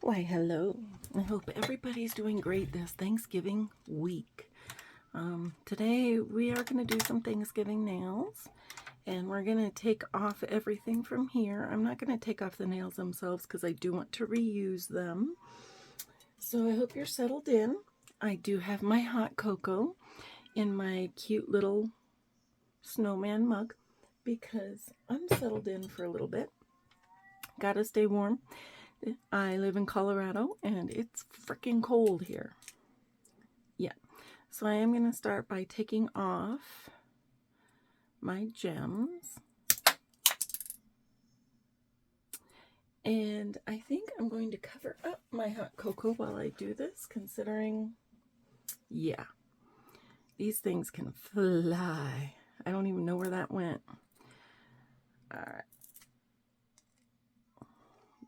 Why, hello. I hope everybody's doing great this Thanksgiving week. Today we are going to do some Thanksgiving nails, and we're going to take off everything from here. I'm not going to take off the nails themselves because I do want to reuse them. So I hope you're settled in. I do have my hot cocoa in my cute little snowman mug because I'm settled in for a little bit. Gotta stay warm. I live in Colorado and it's freaking cold here. Yeah, so I am going to start by taking off my gems. And I think I'm going to cover up my hot cocoa while I do this, considering, yeah, these things can fly. I don't even know where that went. All right.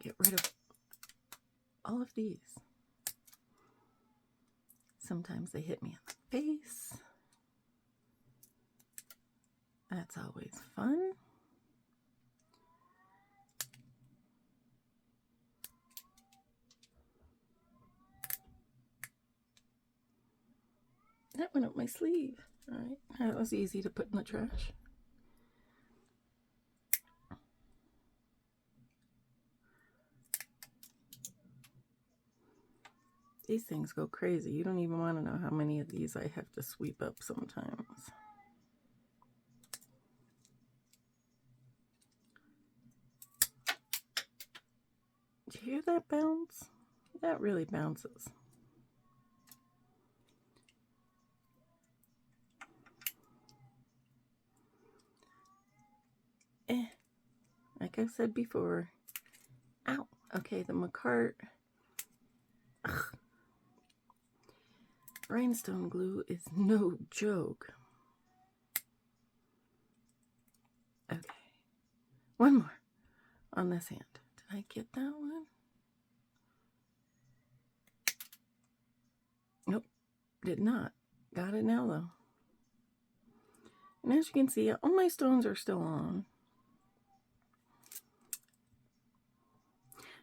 Get rid of all of these. Sometimes they hit me in the face. That's always fun. That went up my sleeve. All right, that was easy to put in the trash. These things go crazy. You don't even want to know how many of these I have to sweep up sometimes. Did you hear that bounce? That really bounces. Like I said before. Ow. Okay, the McCart. Ugh. Rhinestone glue is no joke. Okay. One more on this hand. Did I get that one? Nope. Did not. Got it now, though. And as you can see, all my stones are still on.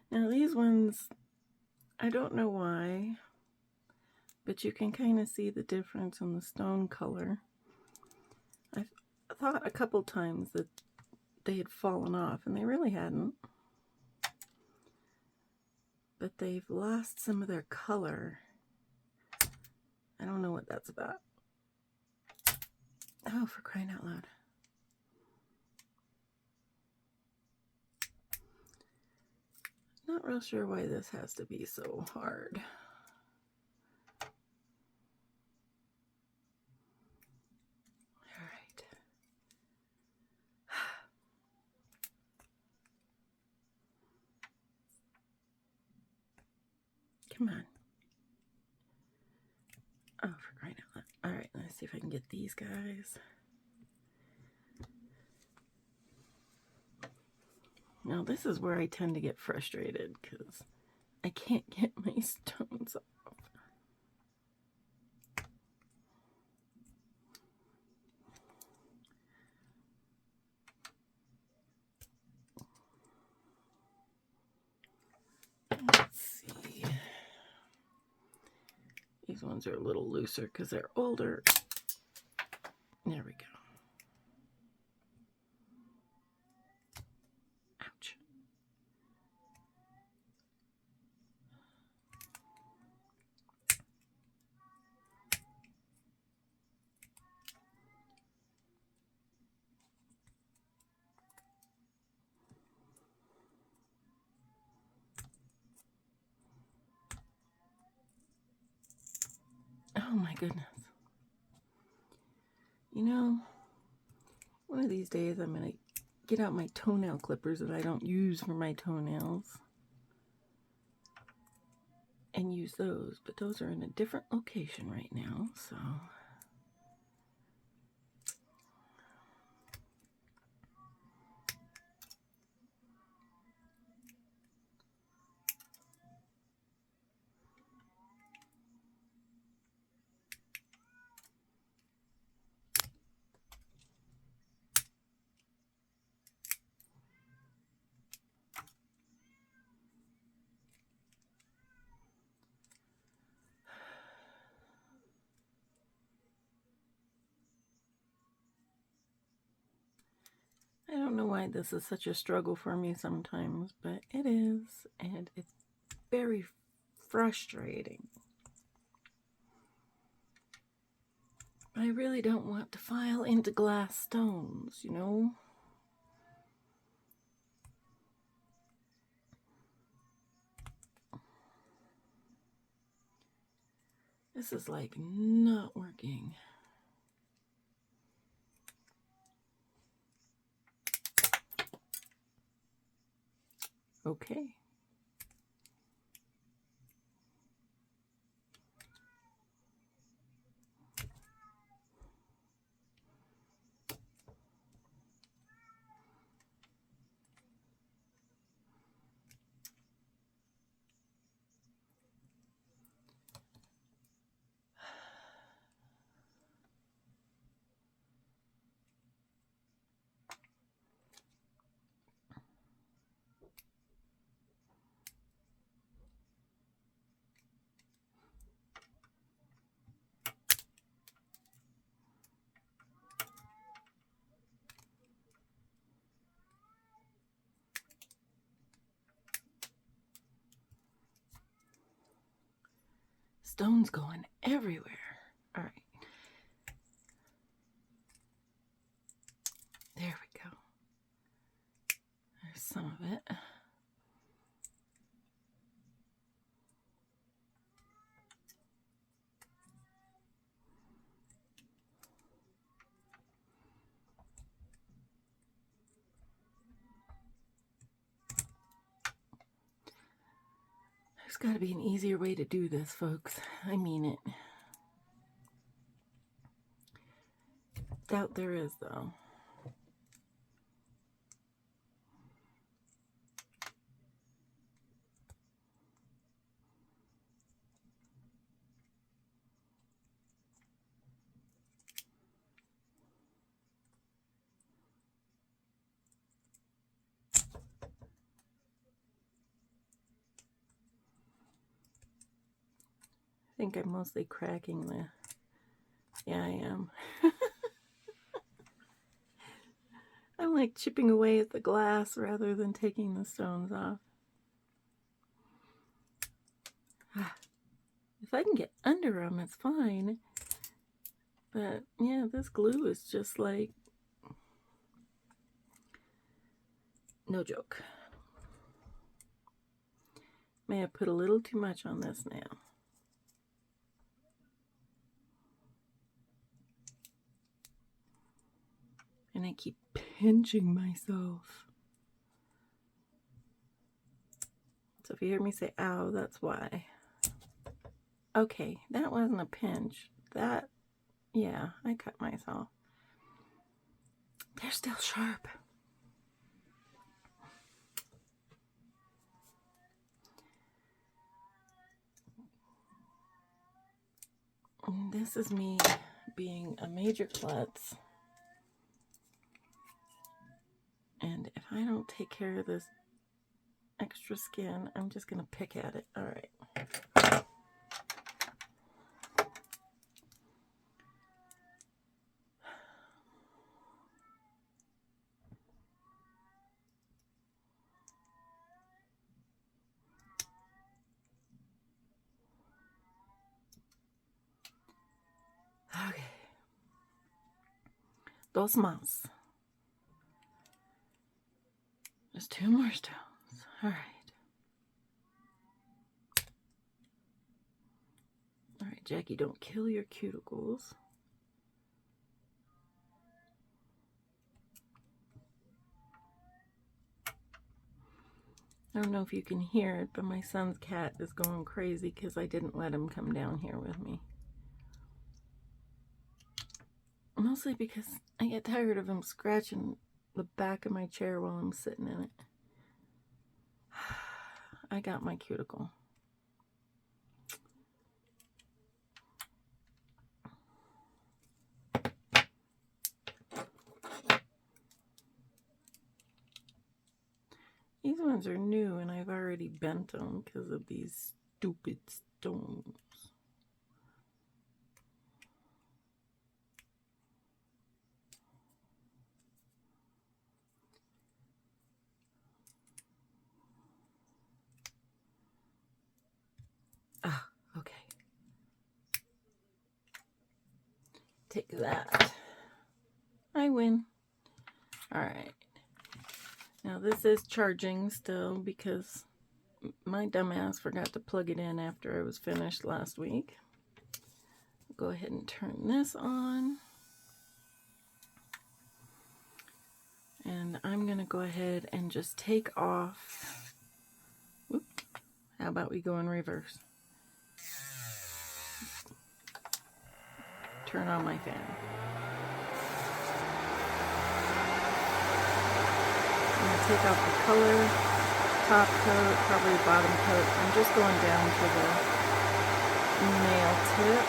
Now these ones, I don't know why, but you can kind of see the difference in the stone color. I thought a couple times that they had fallen off, and they really hadn't. But they've lost some of their color. I don't know what that's about. Oh, for crying out loud. Not real sure why this has to be so hard. All right. Come on. Oh, for crying out loud. All right, let's see if I can get these guys. Now, this is where I tend to get frustrated because I can't get my stones off. Let's see. These ones are a little looser because they're older. There we go. Ouch. Oh my goodness. You know, one of these days I'm going to get out my toenail clippers that I don't use for my toenails and use those, but those are in a different location right now, so... I don't know why this is such a struggle for me sometimes, but it is, and it's very frustrating. I really don't want to file into glass stones, you know? This is like not working. Okay. Stones going everywhere. All right. There we go. There's some of it. There's got to be an easier way to do this, folks. I mean it. Doubt there is, though. I think I'm mostly cracking the... Yeah, I am. I'm like chipping away at the glass rather than taking the stones off. If I can get under them, it's fine. But yeah, this glue is just like... no joke. May have put a little too much on this now. And I keep pinching myself. So if you hear me say ow, that's why. Okay, that wasn't a pinch. That, yeah, I cut myself. They're still sharp. And this is me being a major klutz. And if I don't take care of this extra skin, I'm just going to pick at it. All right. Okay. Dos más. Just 2 more stones. All right. All right, Jackie, don't kill your cuticles. I don't know if you can hear it, but my son's cat is going crazy because I didn't let him come down here with me. Mostly because I get tired of him scratching the back of my chair while I'm sitting in it. I got my cuticle. These ones are new and I've already bent them because of these stupid stones. take that. I win. Alright. Now this is charging still because my dumbass forgot to plug it in after I was finished last week. Go ahead and turn this on. And I'm going to go ahead and just take off. Whoop. How about we go in reverse? Turn on my fan. I'm going to take off the color, top coat, probably bottom coat. I'm just going down to the nail tip.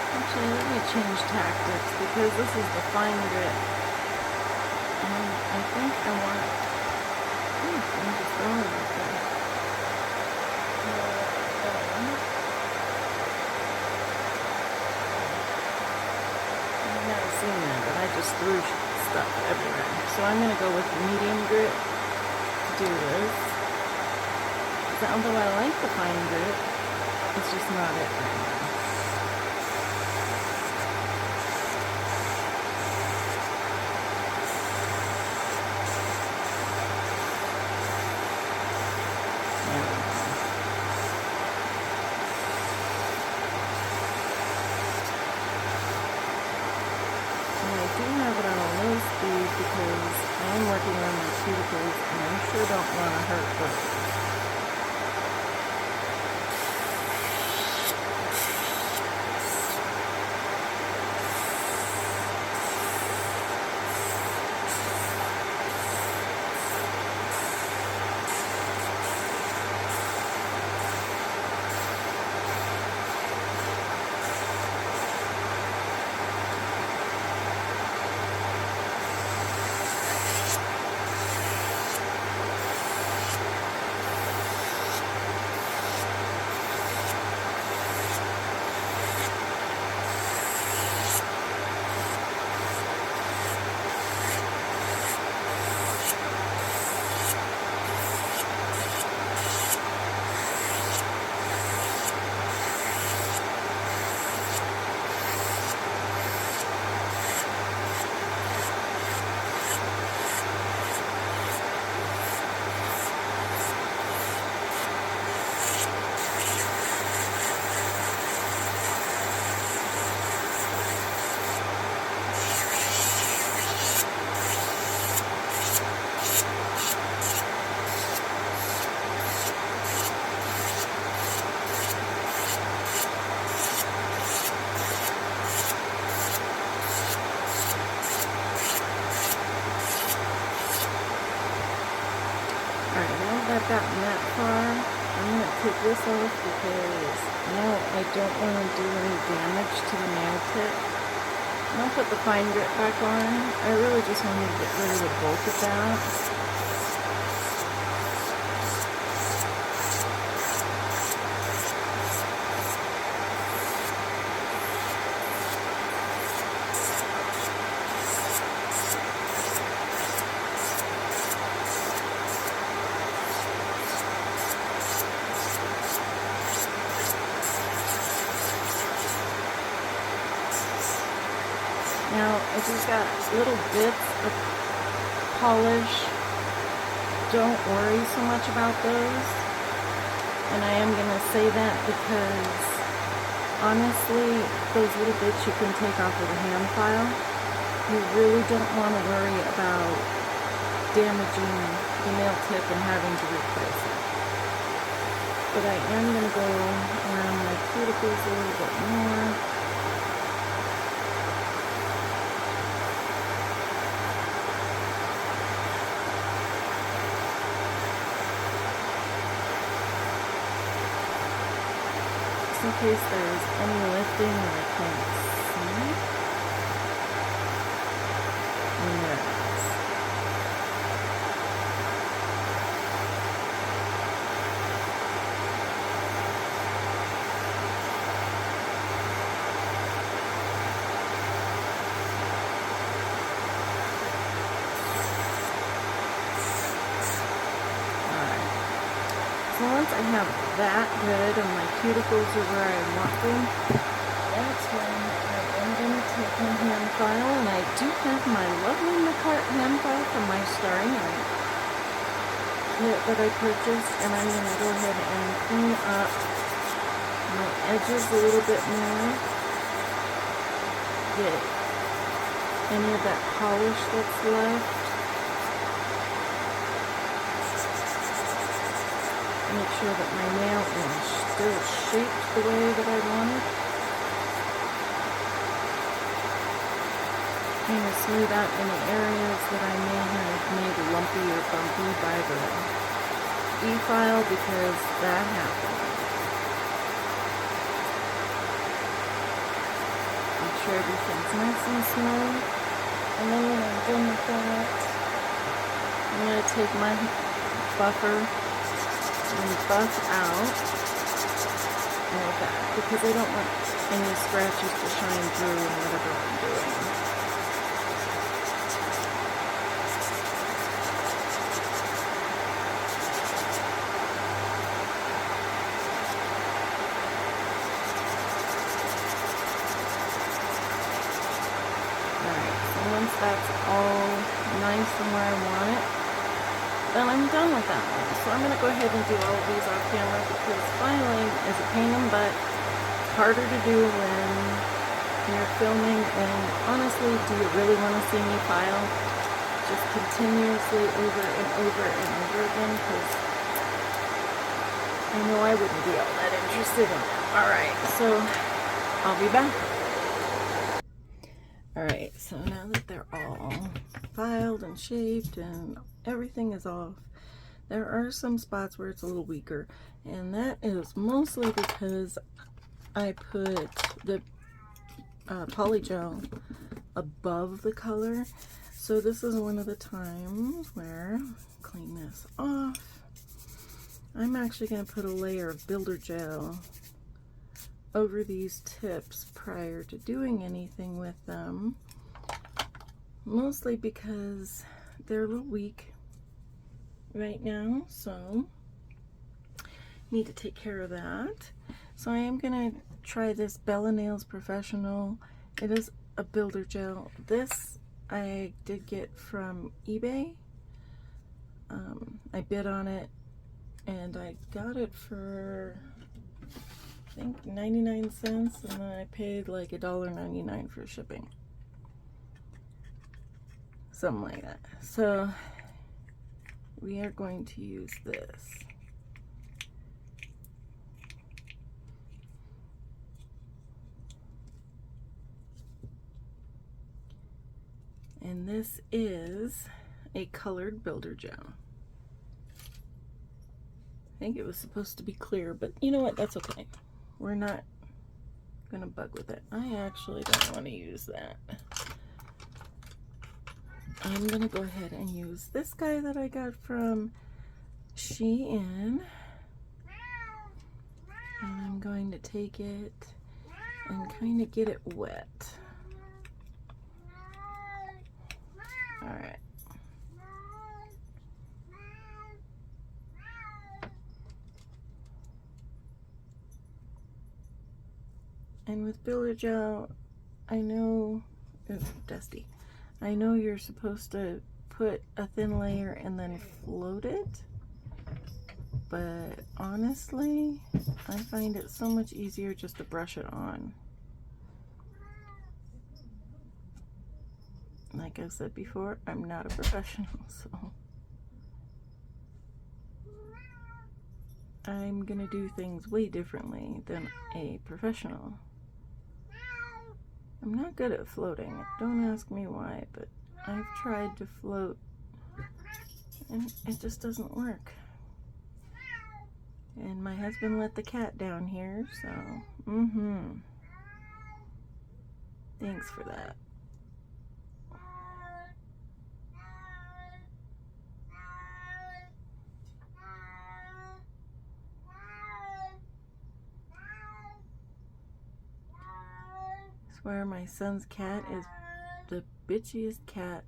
Actually, let me change tactics because this is the fine grit. I think I want. I'm just throwing it up there. I've never seen that, but I just threw stuff everywhere. So I'm going to go with medium grit to do this. Although I like the fine grit, it's just not it right now. Because I'm working on my cuticles and I sure don't want to hurt those. I've gotten that far, I'm going to take this off because now I don't want to do any damage to the nail tip. And I'll put the fine grit back on. I really just wanted to get rid of the bulk of that. Now, if you've got little bits of polish, don't worry so much about those. And I am going to say that because honestly, those little bits you can take off with a hand file. You really don't want to worry about damaging the nail tip and having to replace it. But I am going to go around my cuticles a little bit more. Just in case there's any lifting that I can't see. And there it is. So once I have that good and my cuticles are where I want them, that's when I am going to take my hand file, and I do have my lovely Macart hand file from my Starry Night kit that I purchased, and I'm going to go ahead and clean up my edges a little bit more, get any of that polish that's left. Make sure that my nail is still shaped the way that I want it. Kind of smooth out any areas that I may have made lumpy or bumpy by the e-file, because that happens. Make sure everything's nice and smooth. And then when I'm done with that, I'm going to take my buffer and buff out like that, because I don't want any scratches to shine through in whatever I'm doing. Alright, so once that's all nice and where I want it, then I'm done with that one. So I'm going to go ahead and do all of these off camera, because filing is a pain in the butt. It's harder to do when you're filming, and honestly, do you really want to see me file just continuously over and over and over again? Because I know I wouldn't be all that interested in it. Alright, so I'll be back. Alright, so now that they're all filed and shaped and everything is off, there are some spots where it's a little weaker, and that is mostly because I put the polygel above the color. So this is one of the times where, clean this off, I'm actually going to put a layer of builder gel over these tips prior to doing anything with them, mostly because they're a little weak right now, so need to take care of that. So I am going to try this Bella Nails Professional. It is a builder gel. This I did get from eBay. I bid on it and I got it for, I think, 99 cents, and then I paid like $1.99 for shipping. Something like that. So we are going to use this. And this is a colored builder gel. I think it was supposed to be clear, but you know what? That's okay. We're not gonna bug with it. I actually don't want to use that. I'm gonna go ahead and use this guy that I got from Shein. And I'm going to take it and kind of get it wet. Alright. And with builder gel, I know, it's dusty. I know you're supposed to put a thin layer and then float it. But honestly, I find it so much easier just to brush it on. Like I've said before, I'm not a professional, so I'm gonna do things way differently than a professional. I'm not good at floating. Don't ask me why, but I've tried to float and it just doesn't work. And my husband let the cat down here, so thanks for that. I swear my son's cat is the bitchiest cat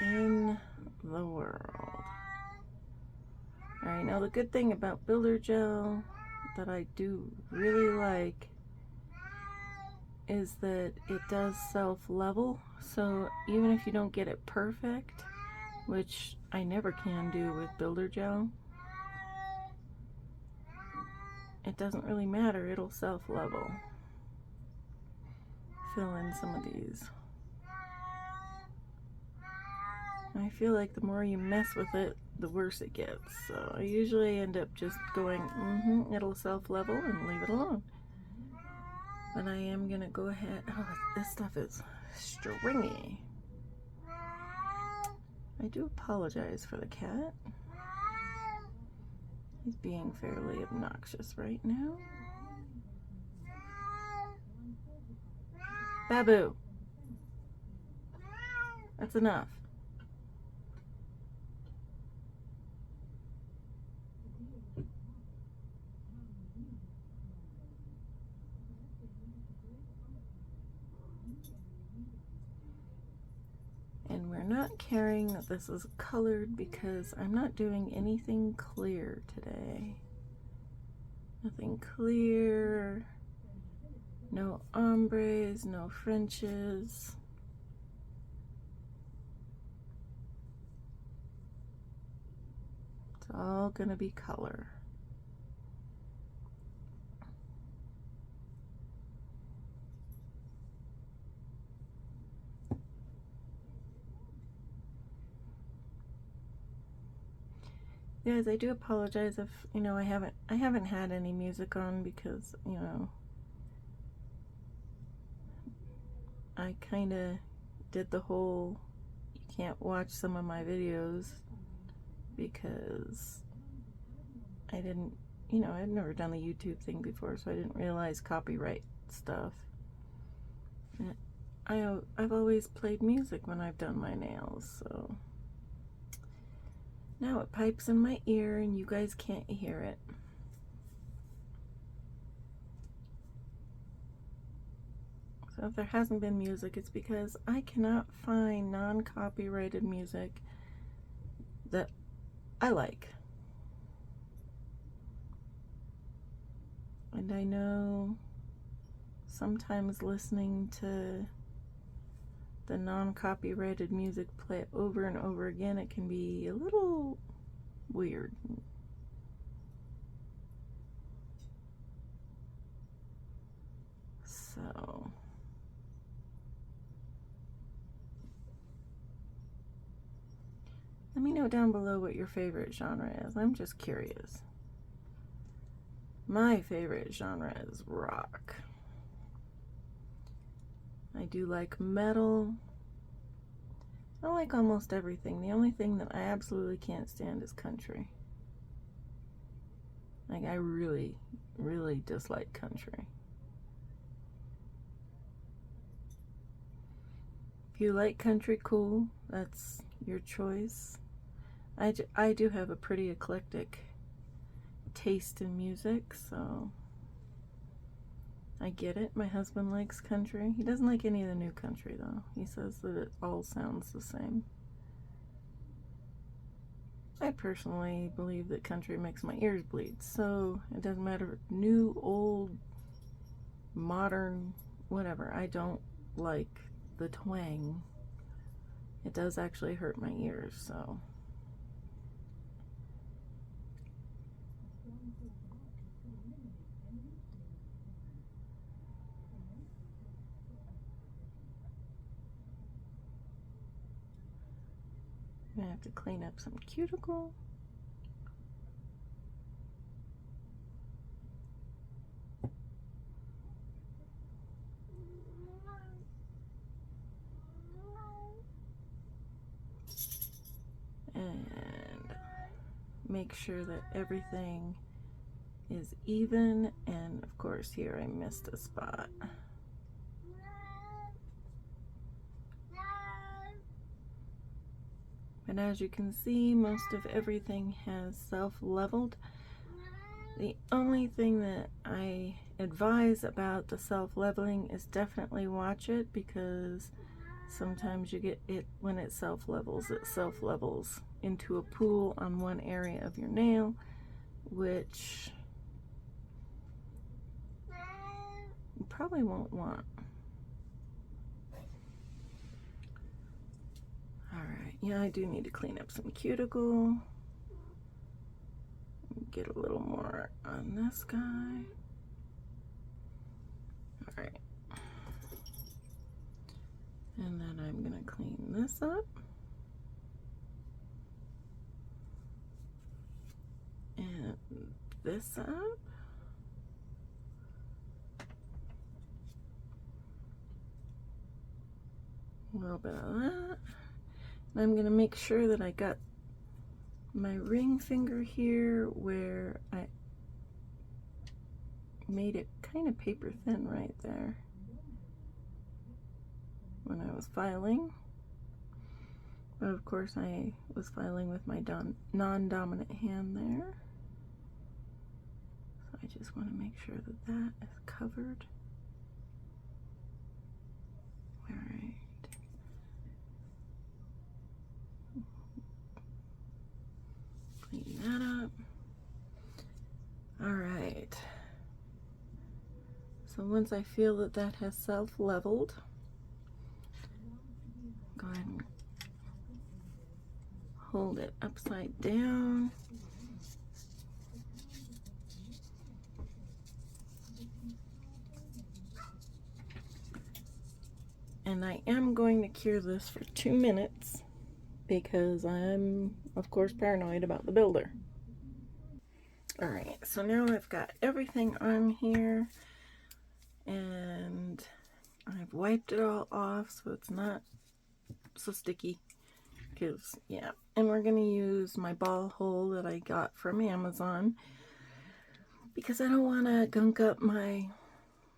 in the world. Alright, now the good thing about Builder Gel that I do really like is that it does self-level, so even if you don't get it perfect, which I never can do with Builder Gel, it doesn't really matter, it'll self-level. Fill in some of these. I feel like the more you mess with it, the worse it gets. So I usually end up just going, it'll self-level and leave it alone. But I am gonna go ahead. Oh, this stuff is stringy. I do apologize for the cat. He's being fairly obnoxious right now. Babu! That's enough. And we're not caring that this is colored because I'm not doing anything clear today. Nothing clear. No ombres, no Frenches. It's all gonna be color. Guys, I do apologize if, you know, I haven't had any music on because, you know, I kind of did the whole you can't watch some of my videos because I didn't, you know, I've never done the YouTube thing before, so I didn't realize copyright stuff. And I've always played music when I've done my nails, so now it pipes in my ear and you guys can't hear it. So if there hasn't been music, it's because I cannot find non-copyrighted music that I like. And I know sometimes listening to the non-copyrighted music play over and over again, it can be a little weird. So let me know down below what your favorite genre is. I'm just curious. My favorite genre is rock. I do like metal. I like almost everything. The only thing that I absolutely can't stand is country. Like, I really, really dislike country. If you like country, cool. That's your choice. I do have a pretty eclectic taste in music, so I get it. My husband likes country. He doesn't like any of the new country, though. He says that it all sounds the same. I personally believe that country makes my ears bleed, so it doesn't matter new, old, modern, whatever. I don't like the twang it does actually hurt my ears, so. I'm gonna have to clean up some cuticle. And make sure that everything is even, and of course here I missed a spot. But as you can see, most of everything has self-leveled. The only thing that I advise about the self-leveling is definitely watch it, because sometimes you get it when it self-levels into a pool on one area of your nail, which you probably won't want. Alright, yeah, I do need to clean up some cuticle. Get a little more on this guy. Alright. And then I'm going to clean this up. And this up. A little bit of that. And I'm going to make sure that I got my ring finger here where I made it kind of paper thin right there when I was filing. But of course I was filing with my non-dominant hand there. So I just want to make sure that that is covered. Alright. Clean that up. Alright. So once I feel that that has self-leveled, go ahead and hold it upside down. And I am going to cure this for 2 minutes because I'm, of course, paranoid about the builder. Alright, so now I've got everything on here and I've wiped it all off so it's not so sticky. Because, yeah, and we're going to use my ball hole that I got from Amazon because I don't want to gunk up my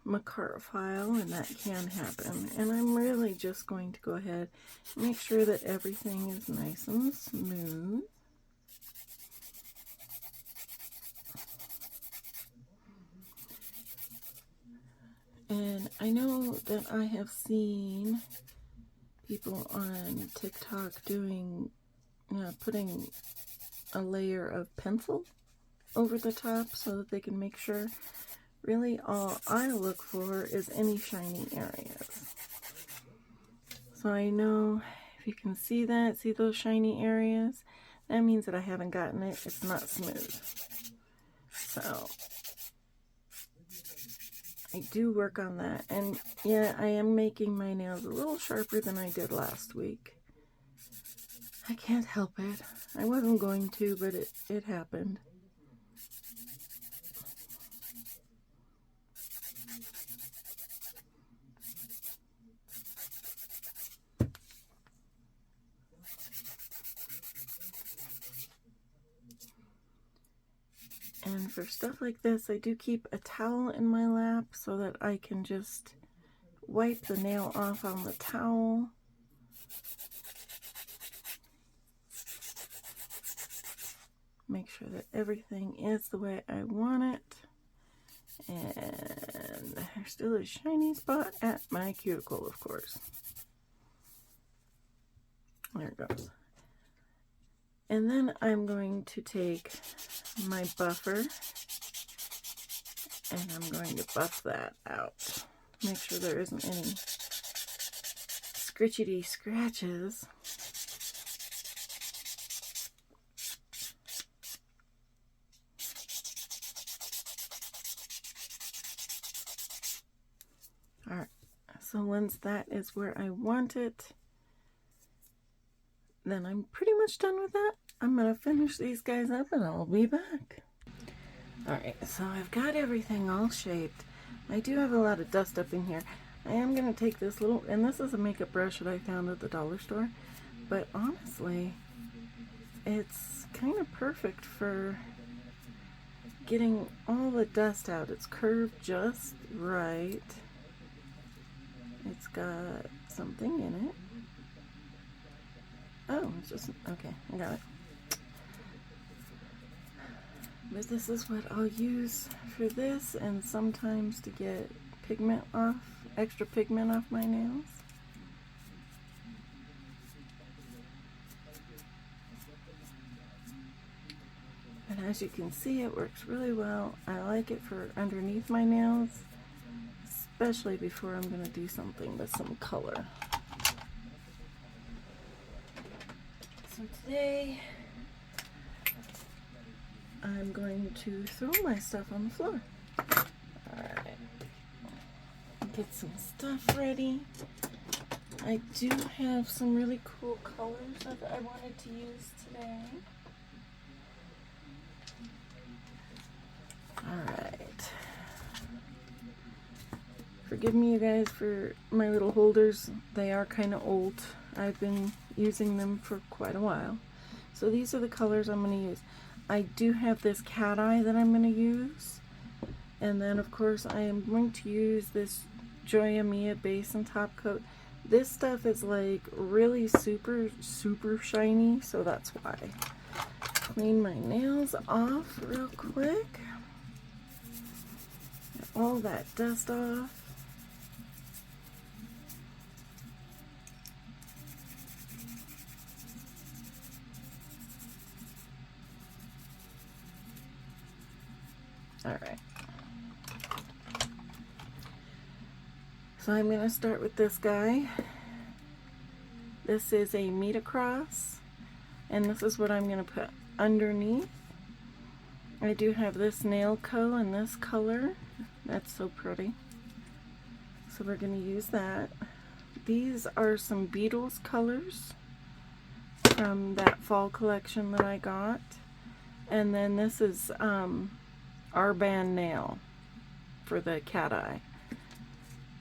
Makara file, and that can happen. And I'm really just going to go ahead and make sure that everything is nice and smooth. And I know that I have seen people on TikTok doing, putting a layer of pencil over the top so that they can make sure. Really all I look for is any shiny areas. So I know if you can see that, see those shiny areas, that means that I haven't gotten it. It's not smooth. So I do work on that. And yeah, I am making my nails a little sharper than I did last week. I can't help it. I wasn't going to, but it happened. And for stuff like this, I do keep a towel in my lap so that I can just wipe the nail off on the towel. Make sure that everything is the way I want it. And there's still a shiny spot at my cuticle, of course. There it goes. And then I'm going to take my buffer and I'm going to buff that out. Make sure there isn't any scritchety scratches. Alright, so once that is where I want it, then I'm pretty much done with that. I'm going to finish these guys up and I'll be back. Alright, so I've got everything all shaped. I do have a lot of dust up in here. I am going to take this little, and this is a makeup brush that I found at the dollar store, but honestly, it's kind of perfect for getting all the dust out. It's curved just right. It's got something in it. Oh, it's just, okay, I got it. But this is what I'll use for this, and sometimes to get pigment off, extra pigment off my nails. And as you can see, it works really well. I like it for underneath my nails, especially before I'm going to do something with some color. So today, I'm going to throw my stuff on the floor. Alright. Get some stuff ready. I do have some really cool colors that I wanted to use today. Alright. Forgive me, you guys, for my little holders. They are kind of old. I've been using them for quite a while. So these are the colors I'm going to use. I do have this cat eye that I'm going to use, and then of course I am going to use this Joya Mia base and top coat. This stuff is like really super shiny, so that's why. Clean my nails off real quick. Get all that dust off. Alright. So I'm going to start with this guy. This is a meet across, and this is what I'm going to put underneath. I do have this nail co in this color. That's so pretty. So we're going to use that. These are some Beetles colors from that fall collection that I got. And then this is Arband nail for the cat eye.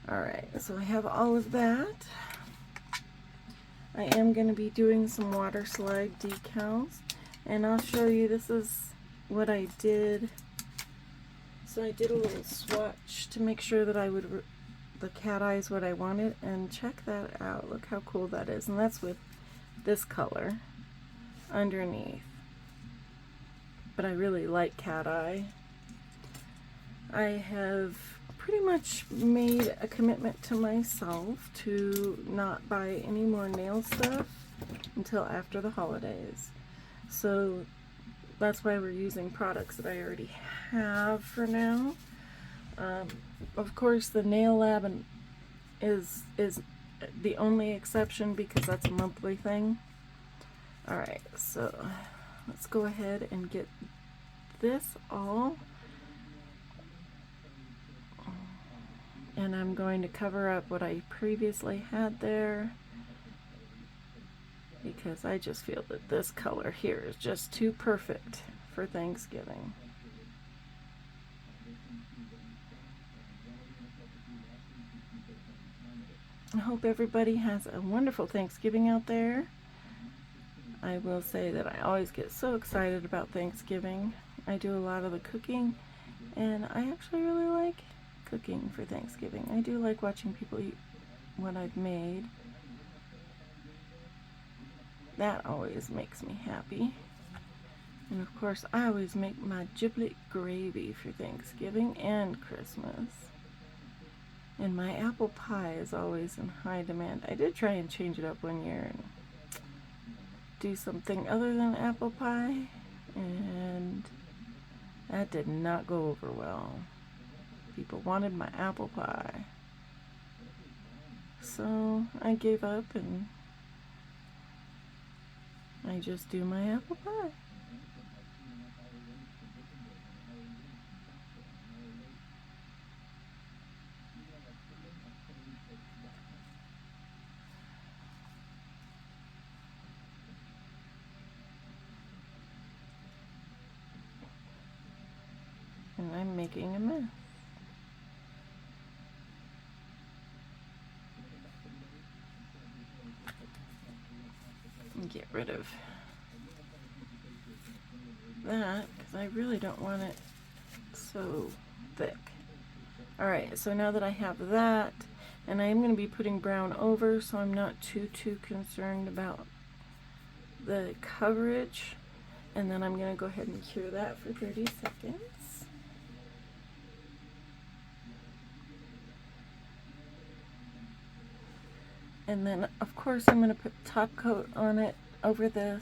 Alright, so I have all of that. I am going to be doing some water slide decals, and I'll show you, this is what I did. So I did a little swatch to make sure that I would, the cat eye is what I wanted, and check that out. Look how cool that is, and that's with this color underneath. But I really like cat eye. I have pretty much made a commitment to myself to not buy any more nail stuff until after the holidays. So that's why we're using products that I already have for now. Of course, the Nail Lab is the only exception because that's a monthly thing. Alright, so let's go ahead and get this all. And I'm going to cover up what I previously had there, because I just feel that this color here is just too perfect for Thanksgiving. I hope everybody has a wonderful Thanksgiving out there. I will say that I always get so excited about Thanksgiving. I do a lot of the cooking, and I actually really like cooking for Thanksgiving. I do like watching people eat what I've made. That always makes me happy. And of course, I always make my giblet gravy for Thanksgiving and Christmas. And my apple pie is always in high demand. I did try and change it up one year and do something other than apple pie, and that did not go over well. People wanted my apple pie. so I gave up and I just do my apple pie. And I'm making a mess. Get rid of that because I really don't want it so thick. Alright, so now that I have that, and I am going to be putting brown over, so I'm not too concerned about the coverage. And then I'm going to go ahead and cure that for 30 seconds. And then, of course, I'm going to put top coat on it over the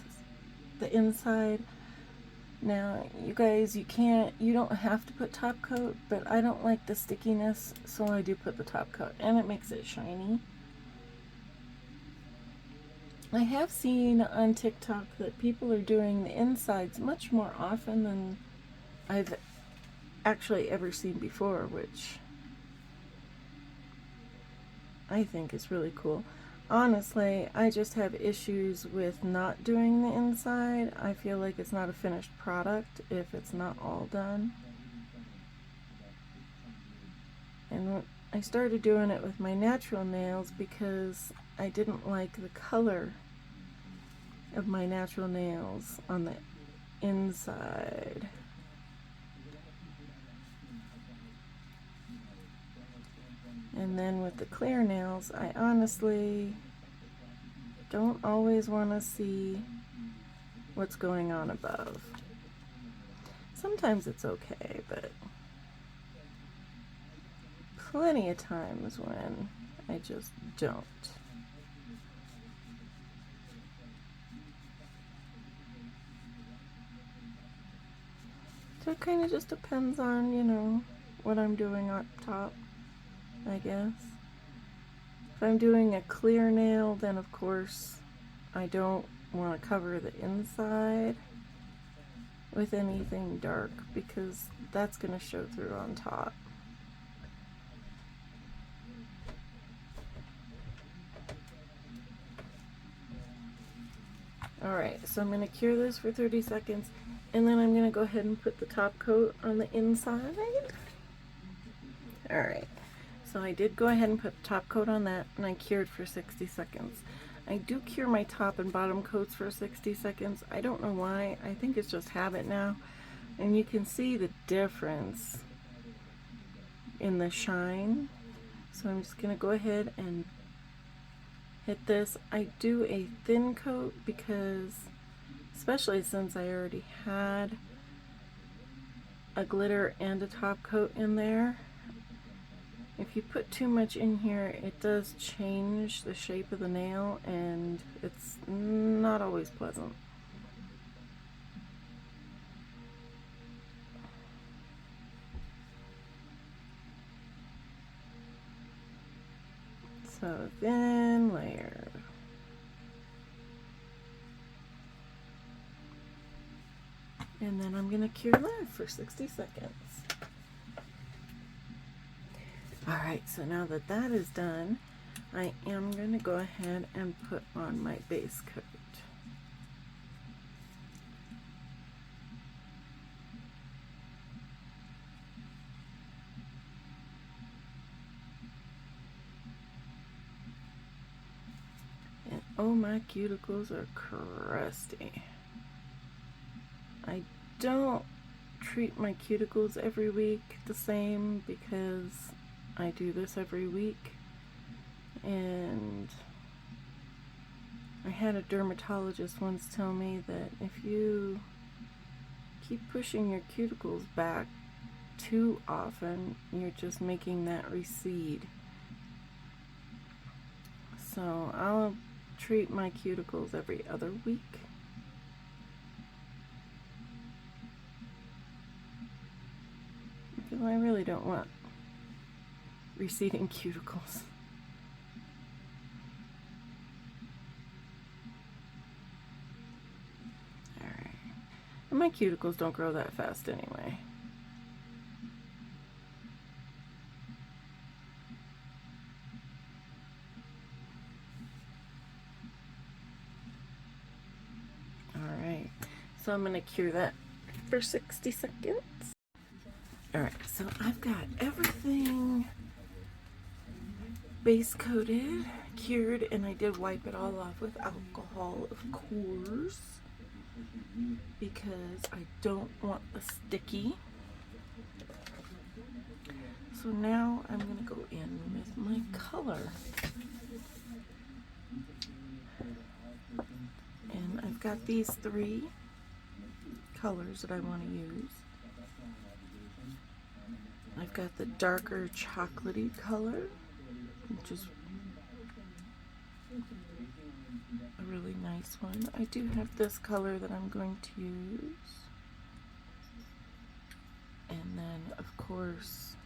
inside. Now, you guys, you don't have to put top coat, but I don't like the stickiness, so I do put the top coat, and it makes it shiny. I have seen on TikTok that people are doing the insides much more often than I've actually ever seen before, which I think is really cool. Honestly, I just have issues with not doing the inside. I feel like it's not a finished product if it's not all done. And I started doing it with my natural nails because I didn't like the color of my natural nails on the inside. And then with the clear nails, I honestly don't always want to see what's going on above. Sometimes it's okay, but plenty of times when I just don't. So it kind of just depends on, you know, what I'm doing up top, I guess. If I'm doing a clear nail, then of course I don't want to cover the inside with anything dark because that's going to show through on top. Alright, so I'm going to cure this for 30 seconds and then I'm going to go ahead and put the top coat on the inside. Alright, so I did go ahead and put the top coat on that and I cured for 60 seconds. I do cure my top and bottom coats for 60 seconds. I don't know why. I think it's just habit now. And you can see the difference in the shine. So I'm just going to go ahead and hit this. I do a thin coat because, especially since I already had a glitter and a top coat in there, if you put too much in here, it does change the shape of the nail and it's not always pleasant. So thin layer. And then I'm going to cure that for 60 seconds. Alright, so now that that is done, I am going to go ahead and put on my base coat. And oh, my cuticles are crusty. I don't treat my cuticles every week the same because I do this every week, and I had a dermatologist once tell me that if you keep pushing your cuticles back too often, you're just making that recede. So I'll treat my cuticles every other week. Because I really don't want receding cuticles. And my cuticles don't grow that fast anyway. Alright, so I'm going to cure that for 60 seconds. Alright, so I've got everything base coated, cured, and I did wipe it all off with alcohol, of course, because I don't want the sticky. So now I'm going to go in with my color. And I've got these 3 colors that I want to use. I've got the darker chocolatey color, which is a really nice one. I do have this color that I'm going to use. And then, of course,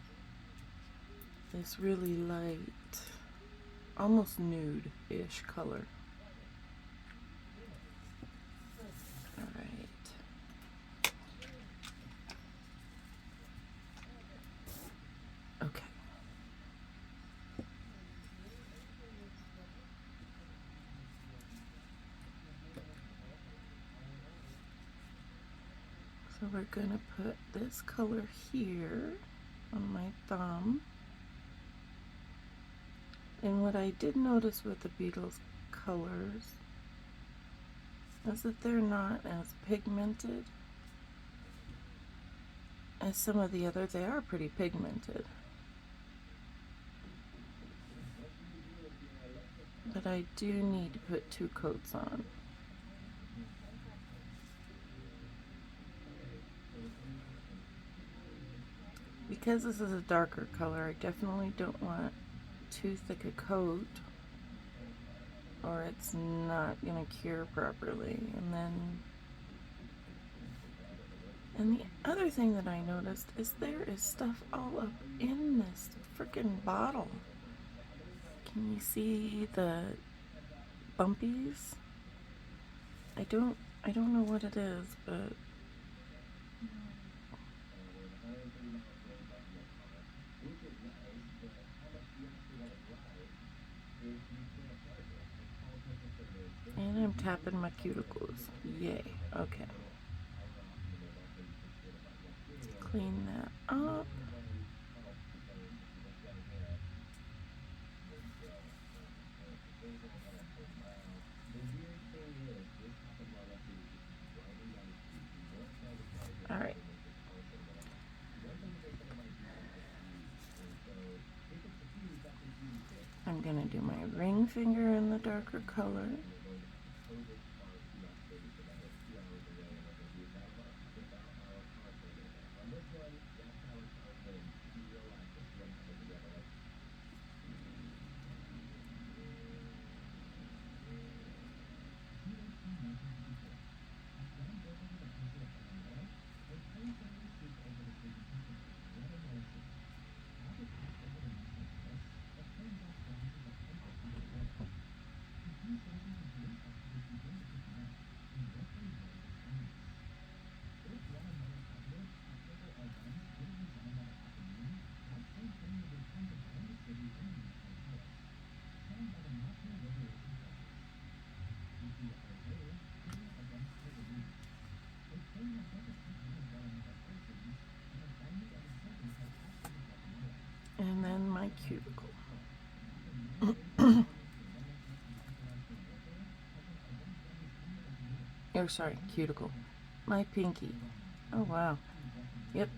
this really light, almost nude-ish color. Alright. Okay. So we're going to put this color here on my thumb. And what I did notice with the Beetles colors is that they're not as pigmented as some of the others. They are pretty pigmented, but I do need to put 2 coats on. Because this is a darker color, I definitely don't want too thick a coat, or it's not going to cure properly. And the other thing that I noticed is there is stuff all up in this freaking bottle. Can you see the bumpies? I don't know what it is, but and I'm tapping my cuticles. Yay. Okay. Clean that up. All right. I'm gonna do my ring finger in the darker color. And then my cuticle. Oh, sorry, cuticle. My pinky. Oh, wow. Yep.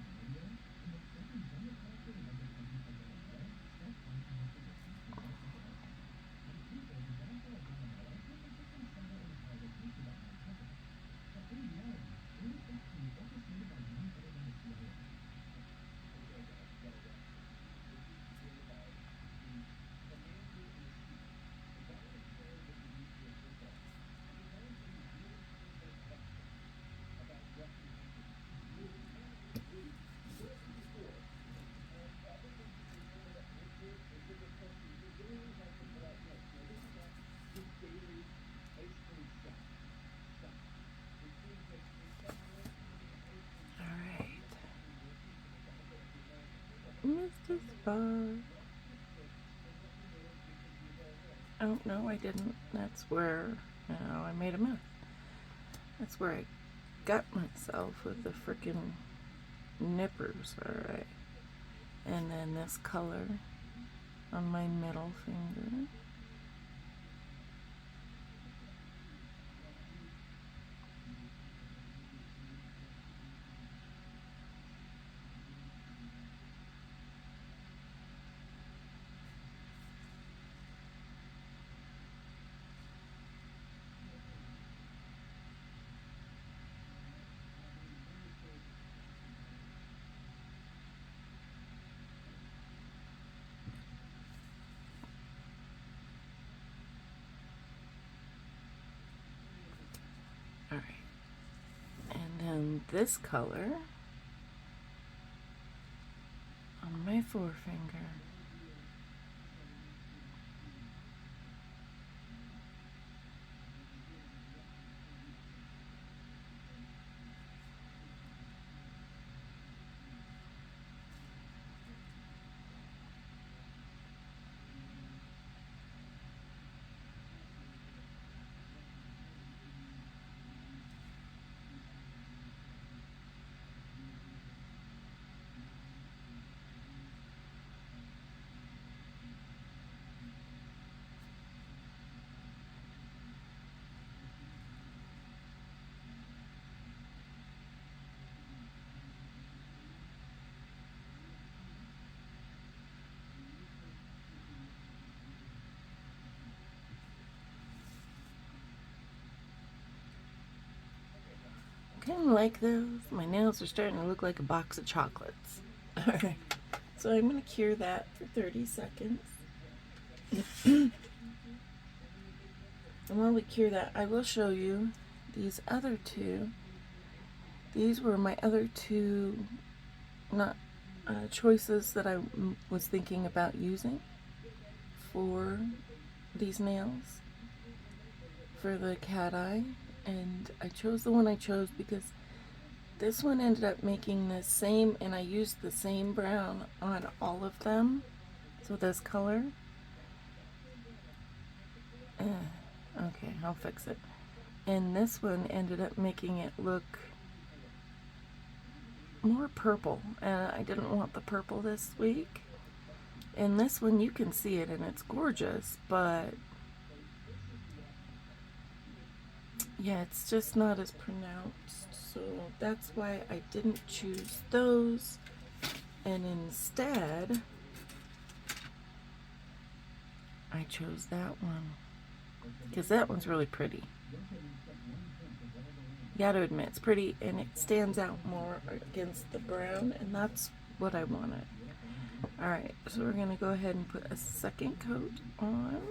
just as far. Oh, no, I didn't. That's where, I made a mess. That's where I got myself with the frickin' nippers, alright. And then this color on my middle finger. Alright. And then this color on my forefinger. Kind of like those. My nails are starting to look like a box of chocolates. Alright, so I'm going to cure that for 30 seconds. And while we cure that, I will show you these other two. These were my other two choices that I was thinking about using for these nails for the cat eye. And I chose the one I chose because this one ended up making the same, and I used the same brown on all of them. So this color. Okay, I'll fix it. And this one ended up making it look more purple, and I didn't want the purple this week. And this one, you can see it, and it's gorgeous, but yeah, it's just not as pronounced, so that's why I didn't choose those, and instead I chose that one, because that one's really pretty. You gotta admit, it's pretty, and it stands out more against the brown, and that's what I wanted. Alright, so we're gonna go ahead and put a second coat on.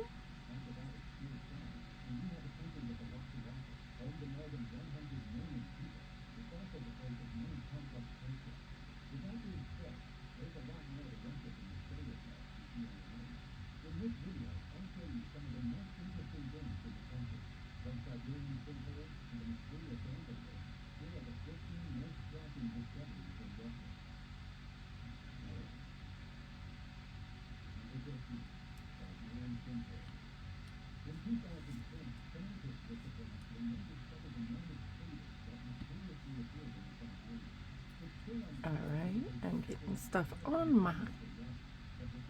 Alright, I'm getting stuff on my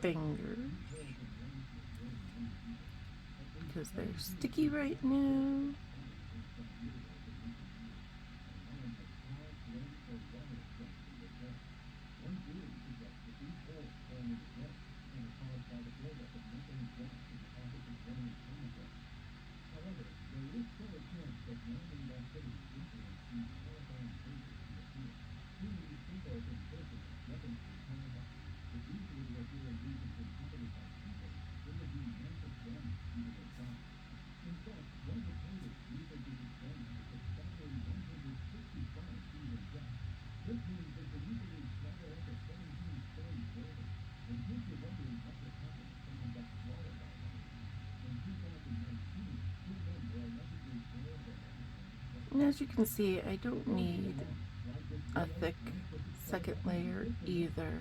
fingers because they're sticky right now. And as you can see, I don't need a thick second layer either.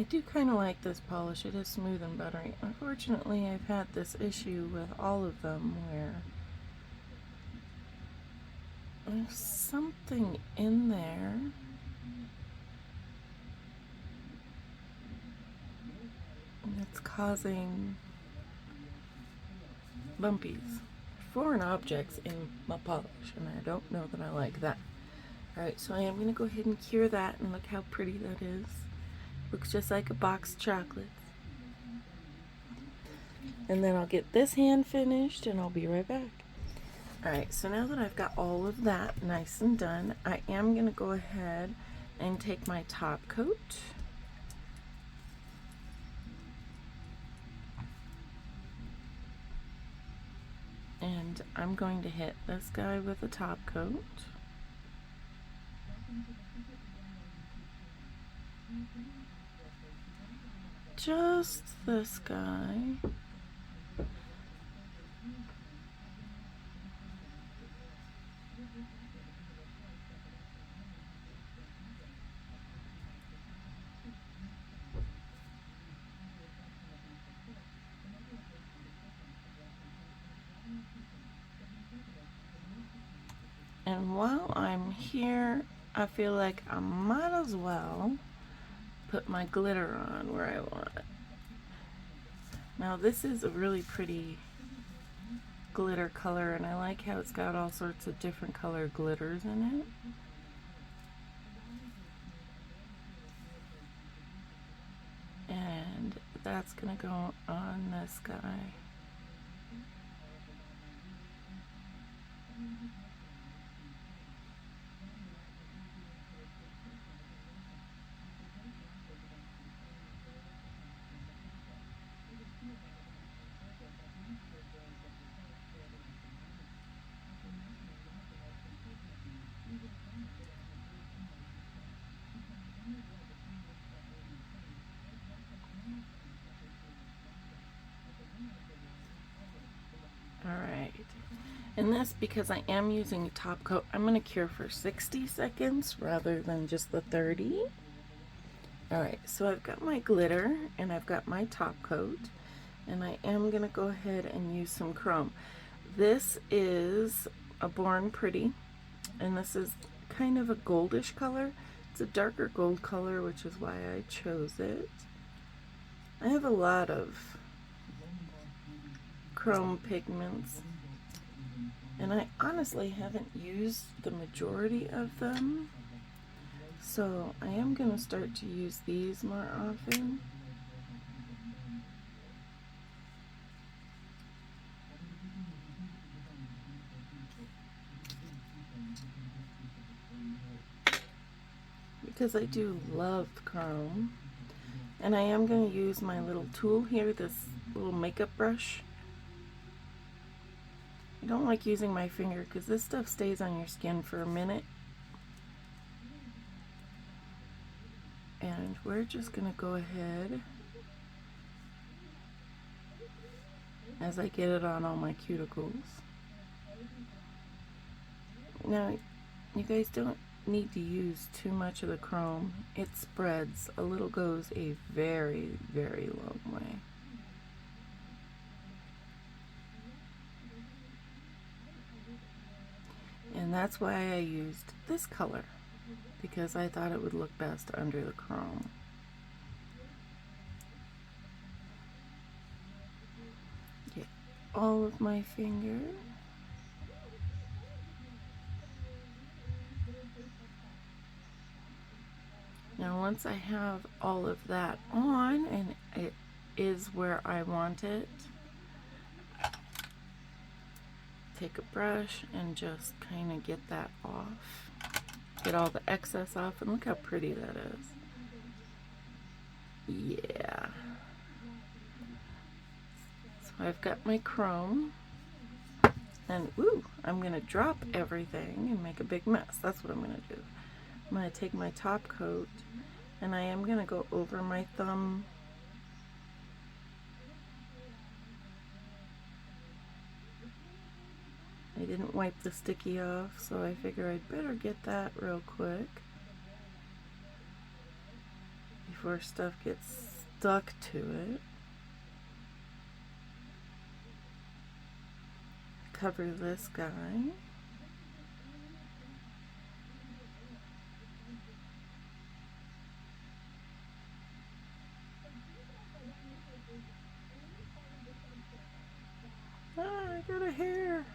I do kind of like this polish. It is smooth and buttery. Unfortunately, I've had this issue with all of them where there's something in there that's causing bumpies, foreign objects in my polish, and I don't know that I like that. Alright, so I am going to go ahead and cure that, and look how pretty that is. Looks just like a box of chocolates. And then I'll get this hand finished and I'll be right back. Alright, so now that I've got all of that nice and done, I am going to go ahead and take my top coat. And I'm going to hit this guy with a top coat. Just this guy. And while I'm here, I feel like I might as well put my glitter on where I want it. Now this is a really pretty glitter color, and I like how it's got all sorts of different color glitters in it. And that's gonna go on this guy. Alright, and this, because I am using a top coat, I'm going to cure for 60 seconds rather than just the 30. Alright, so I've got my glitter and I've got my top coat, and I am going to go ahead and use some chrome. This is a Born Pretty, and this is kind of a goldish color. It's a darker gold color, which is why I chose it. I have a lot of chrome pigments, and I honestly haven't used the majority of them, so I am going to start to use these more often. Because I do love chrome. And I am going to use my little tool here, this little makeup brush. I don't like using my finger because this stuff stays on your skin for a minute. And we're just going to go ahead, as I get it on all my cuticles. Now, you guys don't need to use too much of the chrome. It spreads. A little goes a very, very long way. And that's why I used this color, because I thought it would look best under the chrome. Get all of my finger. Now once I have all of that on and it is where I want it, take a brush and just kind of get that off. Get all the excess off, and look how pretty that is. Yeah. So I've got my chrome, and ooh, I'm going to drop everything and make a big mess. That's what I'm going to do. I'm going to take my top coat, and I am going to go over my thumb. I didn't wipe the sticky off, so I figure I'd better get that real quick before stuff gets stuck to it. Cover this guy. Ah, I got a hair.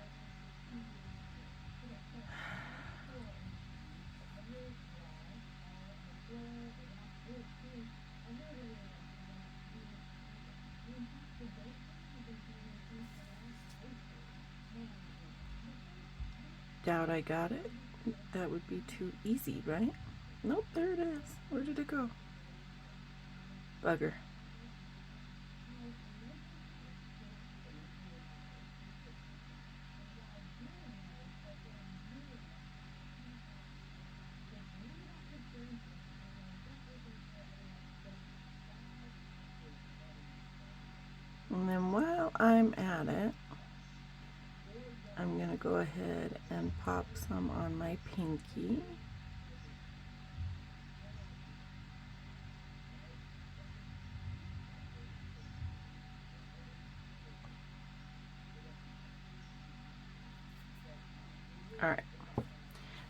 Doubt I got it. That would be too easy, right? Nope, there it is. Where did it go? Bugger. And then while I'm at it, I'm going to go ahead and pop some on my pinky. Alright,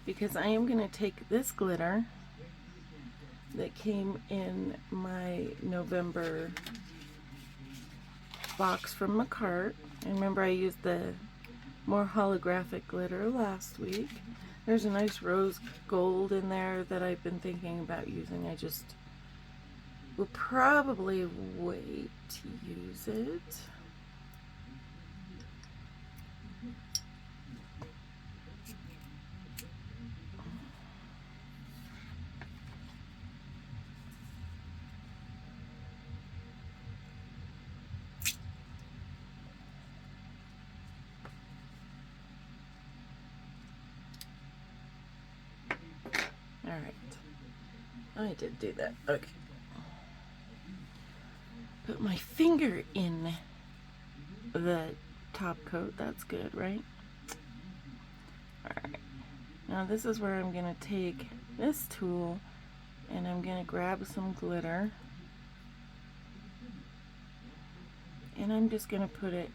because I am going to take this glitter that came in my November box from Macart. And remember, I used the more holographic glitter last week. There's a nice rose gold in there that I've been thinking about using. I just will probably wait to use it. Alright, I did do that. Okay. Put my finger in the top coat. That's good, right? Alright. Now this is where I'm going to take this tool and I'm going to grab some glitter. And I'm just going to put it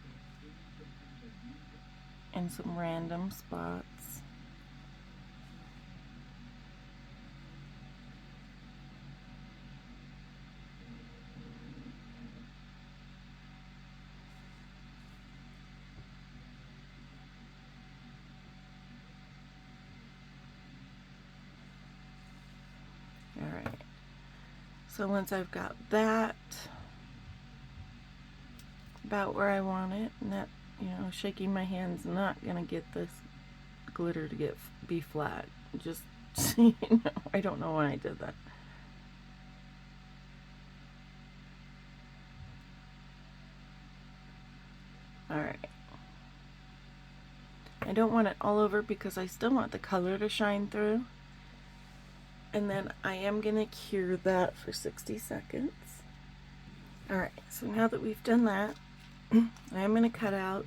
in some random spots. Alright, so once I've got that about where I want it, and that, you know, shaking my hand's not gonna get this glitter to be flat. Just, you know, I don't know why I did that. Alright. I don't want it all over because I still want the color to shine through. And then I am going to cure that for 60 seconds. Alright, so now that we've done that, I am going to cut out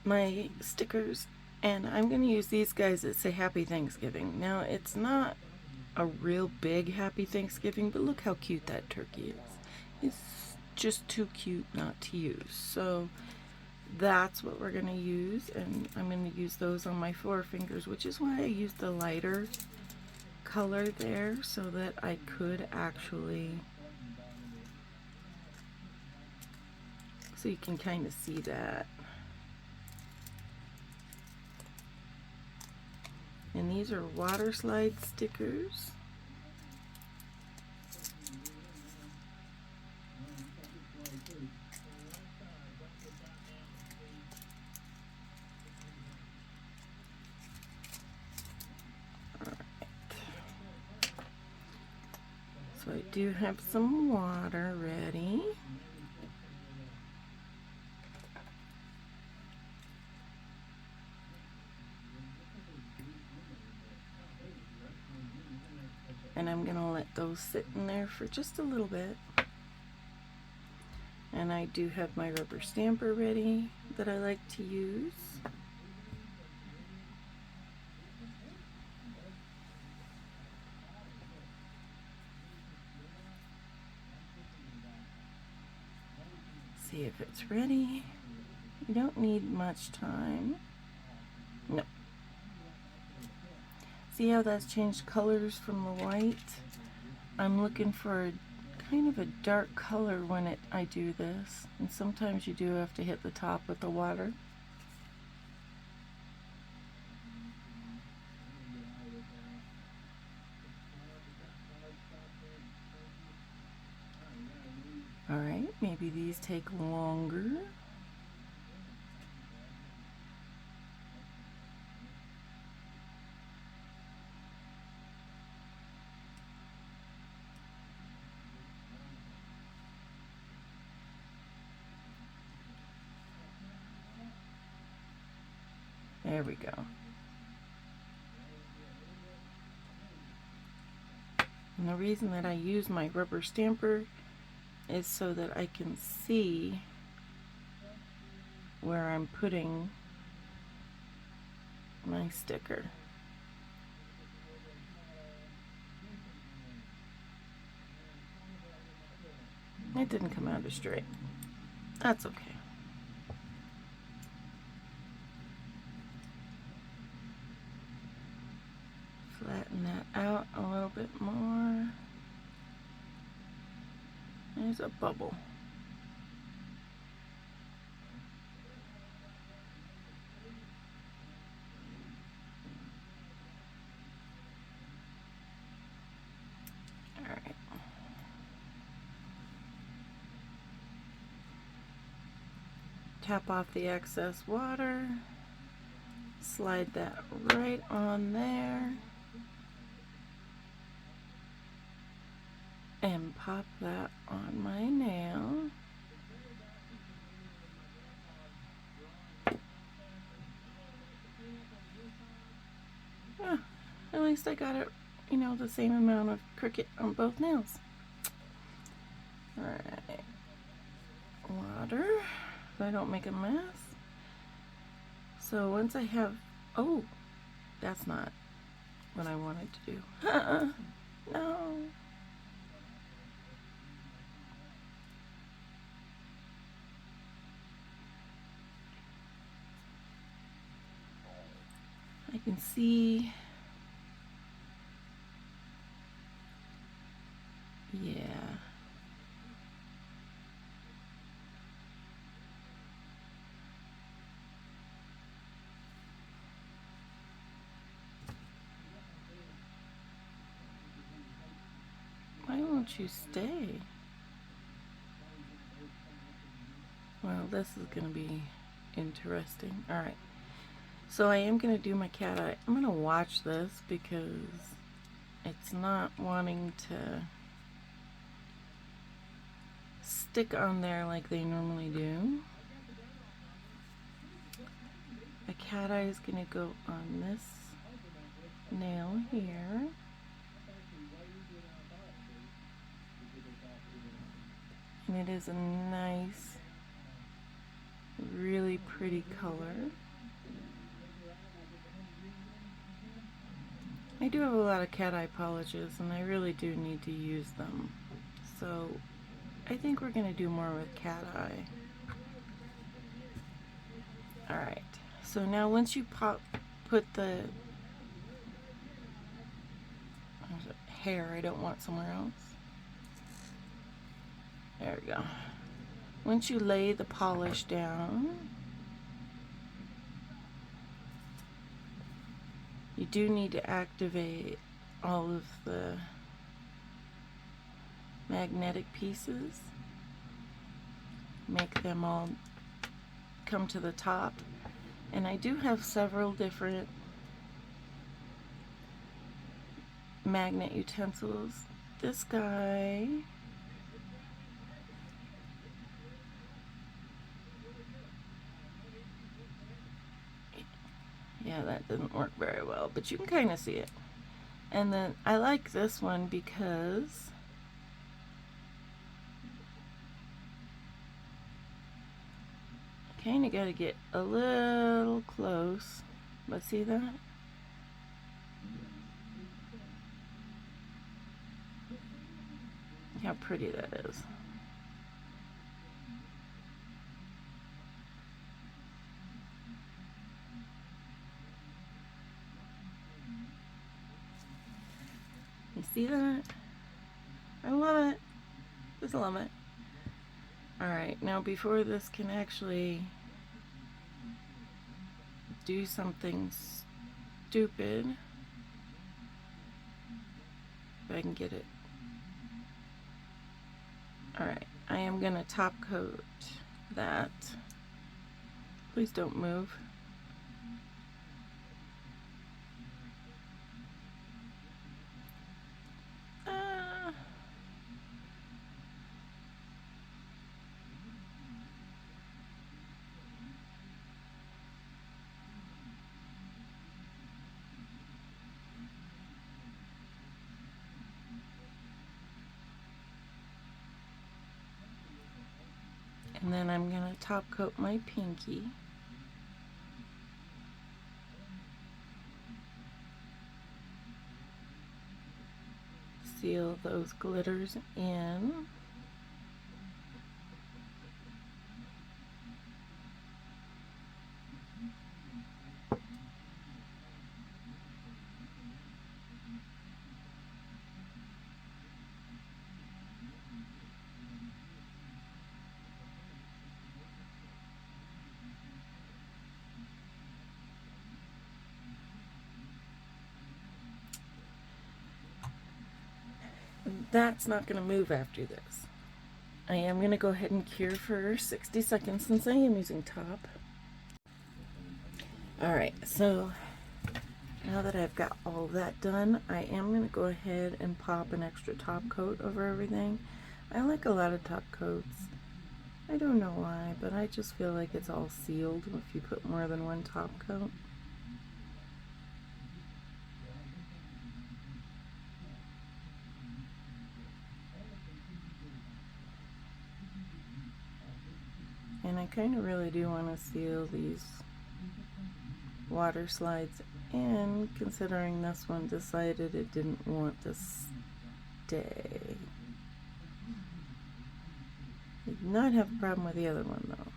my stickers, and I'm going to use these guys that say Happy Thanksgiving. Now, it's not a real big Happy Thanksgiving, but look how cute that turkey is. It's just too cute not to use. So that's what we're going to use, and I'm going to use those on my forefingers, which is why I used the lighter color there, so that I could actually, so you can kind of see that. And these are water slide stickers. So I do have some water ready. And I'm going to let those sit in there for just a little bit. And I do have my rubber stamper ready that I like to use. see if it's ready. You don't need much time. No. See how that's changed colors from the white? I'm looking for a kind of a dark color when I do this, and sometimes you do have to hit the top with the water. Alright, maybe these take longer. There we go. And the reason that I use my rubber stamper is so that I can see where I'm putting my sticker. It didn't come out as straight. That's okay. Flatten that out a little bit more. There's a bubble. Alright. Tap off the excess water. Slide that right on there. And pop that on my nail. Yeah, at least I got it, you know, the same amount of Cricut on both nails. Alright. Water, so I don't make a mess. So once I have, oh, that's not what I wanted to do. No. I can see, yeah. Why won't you stay? Well, this is going to be interesting. All right. So I am going to do my cat eye. I'm going to watch this because it's not wanting to stick on there like they normally do. A cat eye is going to go on this nail here. And it is a nice, really pretty color. I do have a lot of cat eye polishes and I really do need to use them. So I think we're going to do more with cat eye. Alright, so now once you put the hair, I don't want somewhere else. There we go. Once you lay the polish down, you do need to activate all of the magnetic pieces. Make them all come to the top. And I do have several different magnet utensils. This guy, yeah, that didn't work very well, but you can kind of see it. And then I like this one because I kind of got to get a little close. But see that? How pretty that is. see that? I love it. Just love it. Alright, now before this can actually do something stupid, if I can get it. Alright, I am going to top coat that. Please don't move. And then I'm going to top coat my pinky. Seal those glitters in. That's not going to move after this. I am going to go ahead and cure for 60 seconds since I am using top. Alright, so now that I've got all that done, I am going to go ahead and pop an extra top coat over everything. I like a lot of top coats. I don't know why, but I just feel like it's all sealed if you put more than one top coat. And I kind of really do want to seal these water slides in, considering this one decided it didn't want to stay. Did not have a problem with the other one though.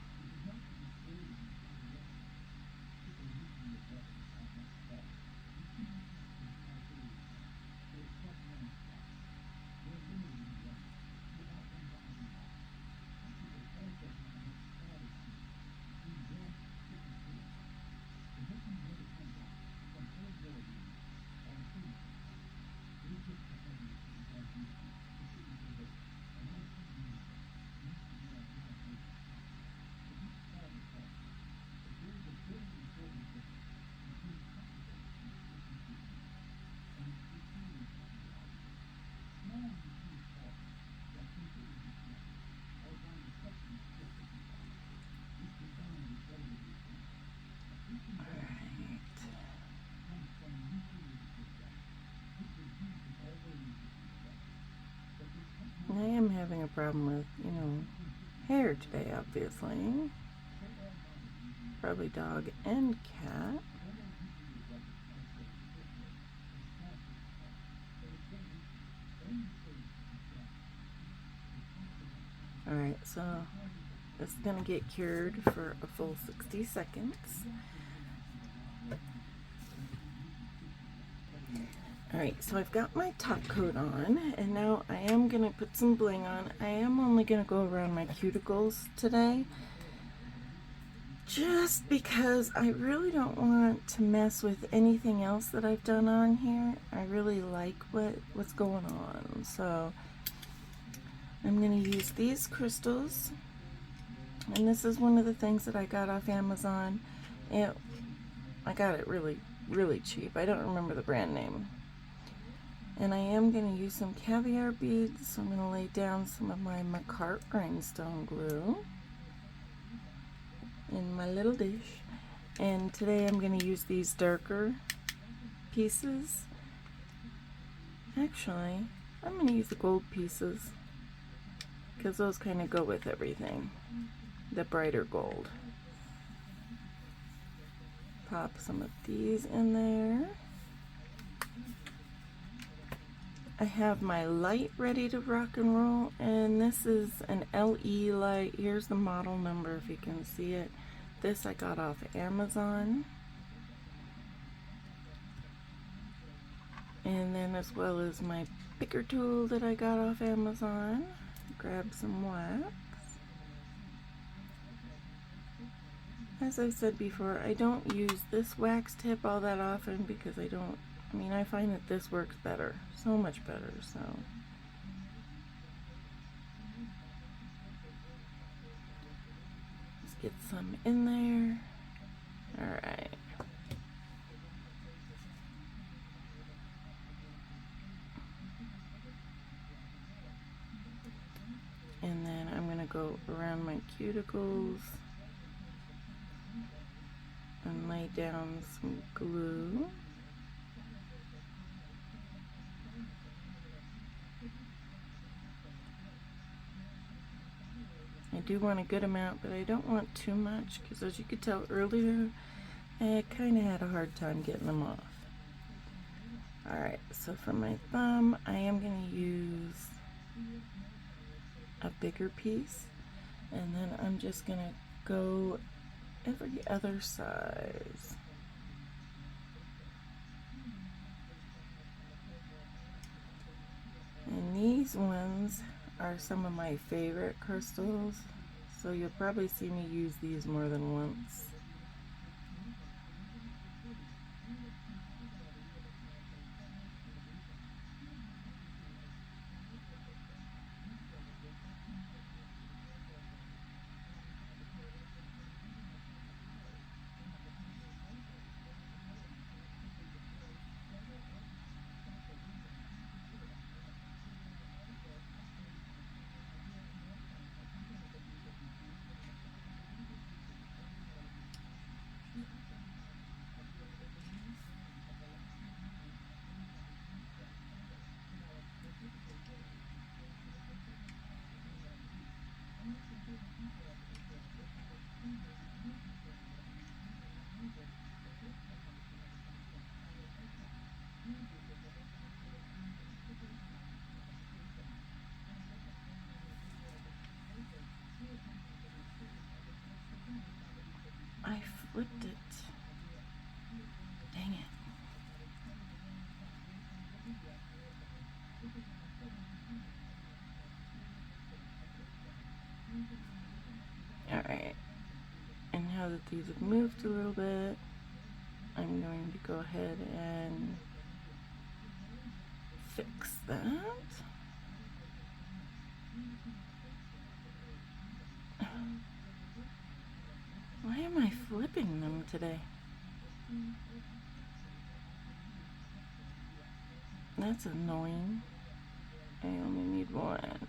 I am having a problem with, hair today, obviously. Probably dog and cat. Alright, so it's going to get cured for a full 60 seconds. Alright, so I've got my top coat on, and now I am going to put some bling on. I am only going to go around my cuticles today, just because I really don't want to mess with anything else that I've done on here. I really like what's going on, so I'm going to use these crystals, and this is one of the things that I got off Amazon. I got it really, really cheap. I don't remember the brand name. And I am going to use some caviar beads, so I'm going to lay down some of my Macart rhinestone glue in my little dish. And today I'm going to use these darker pieces. Actually, I'm going to use the gold pieces, because those kind of go with everything. The brighter gold. Pop some of these in there. I have my light ready to rock and roll, and this is an LE light. Here's the model number if you can see it. This I got off Amazon. And then as well as my picker tool that I got off Amazon. Grab some wax. As I said before, I don't use this wax tip all that often because I find that this works better, so much better, so. Let's get some in there. All right. And then I'm gonna go around my cuticles and lay down some glue. I do want a good amount, but I don't want too much because as you could tell earlier, I kind of had a hard time getting them off. Alright, so for my thumb, I am going to use a bigger piece, and then I'm just going to go every other size. And these ones are some of my favorite crystals, so you'll probably see me use these more than once. I flipped it. Dang it. Alright. And now that these have moved a little bit, I'm going to go ahead and fix that. Why am I flipping them today? That's annoying. I only need one.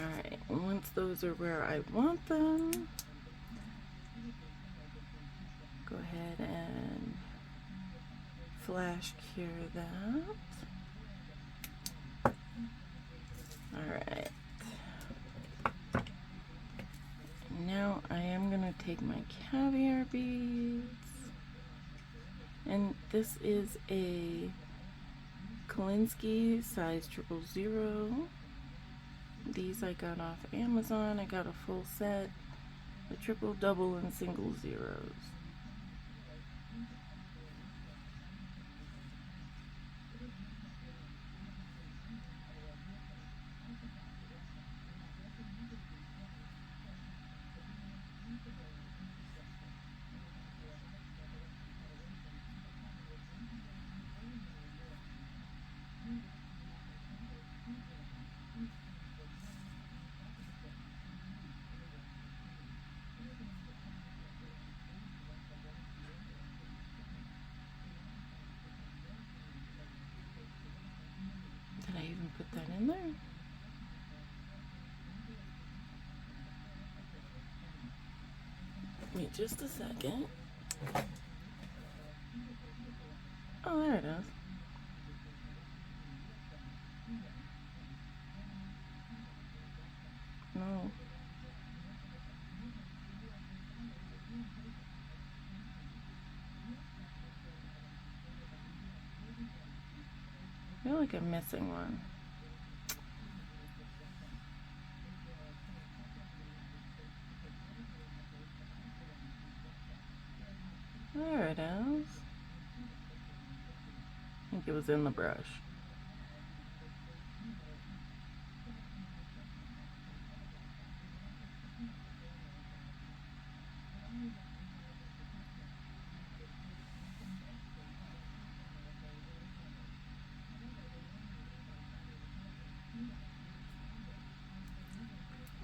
Alright, once those are where I want them, go ahead and flash cure that. Alright. Now I am going to take my caviar beads, and this is a Kolinsky size 000. These I got off Amazon. I got a full set, a triple, double, and single zeros. Did I even put that in there? me just a second. Oh, there it is. No. I feel like I'm missing one. There it is. I think it was in the brush.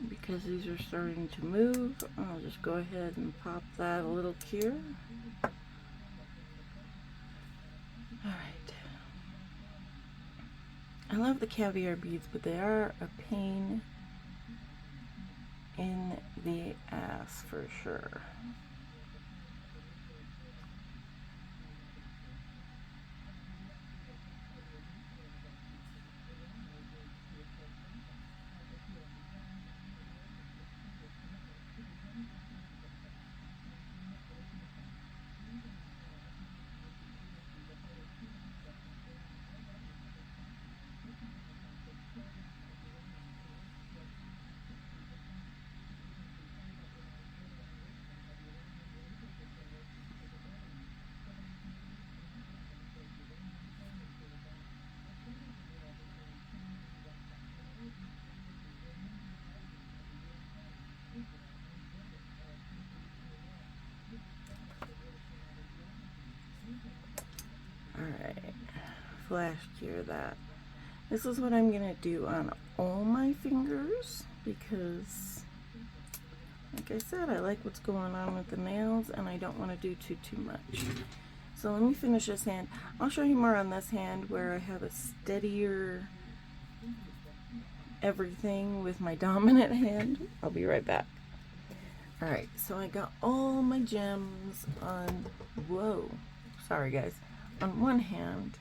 Because these are starting to move, I'll just go ahead and pop that a little cure. Alright. I love the caviar beads, but they are a pain in the ass for sure. Alright, flash cure that. This is what I'm going to do on all my fingers because, like I said, I like what's going on with the nails and I don't want to do too much. So let me finish this hand. I'll show you more on this hand where I have a steadier everything with my dominant hand. I'll be right back. Alright, so I got all my gems on, whoa, sorry guys, on one hand.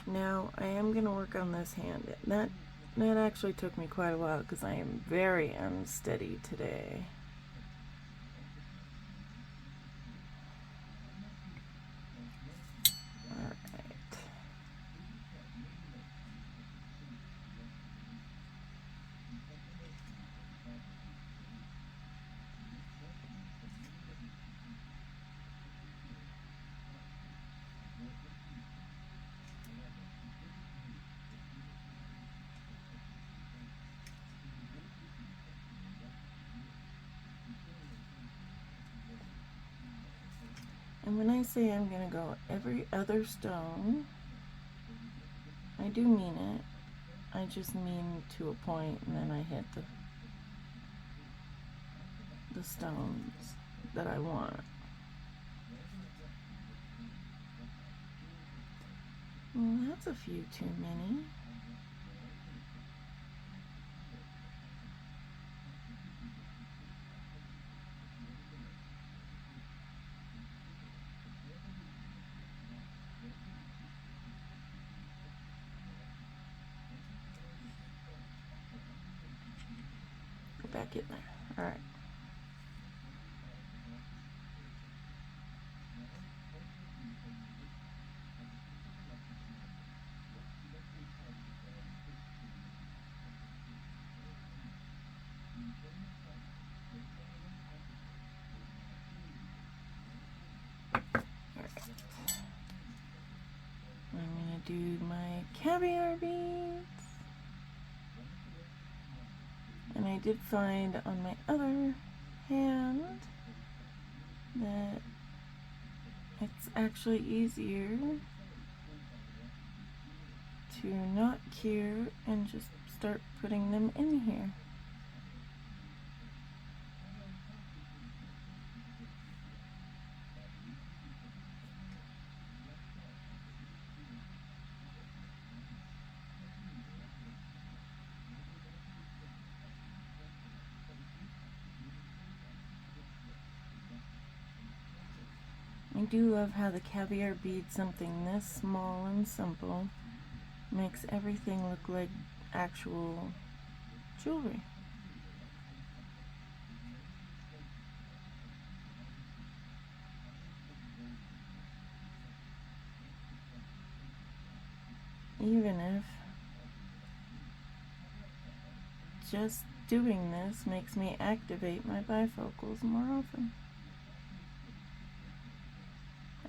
Now I am going to work on this hand. That actually took me quite a while because I am very unsteady today. Alright. And when I say I'm going to go every other stone, I do mean it. I just mean to a point and then I hit the stones that I want. Well, that's a few too many. Go back in there. All right. I'm going to do my caviar beads. And I did find on my other hand that it's actually easier to not cure and just start putting them in here. I do love how the caviar bead, something this small and simple, makes everything look like actual jewelry. Even if just doing this makes me activate my bifocals more often.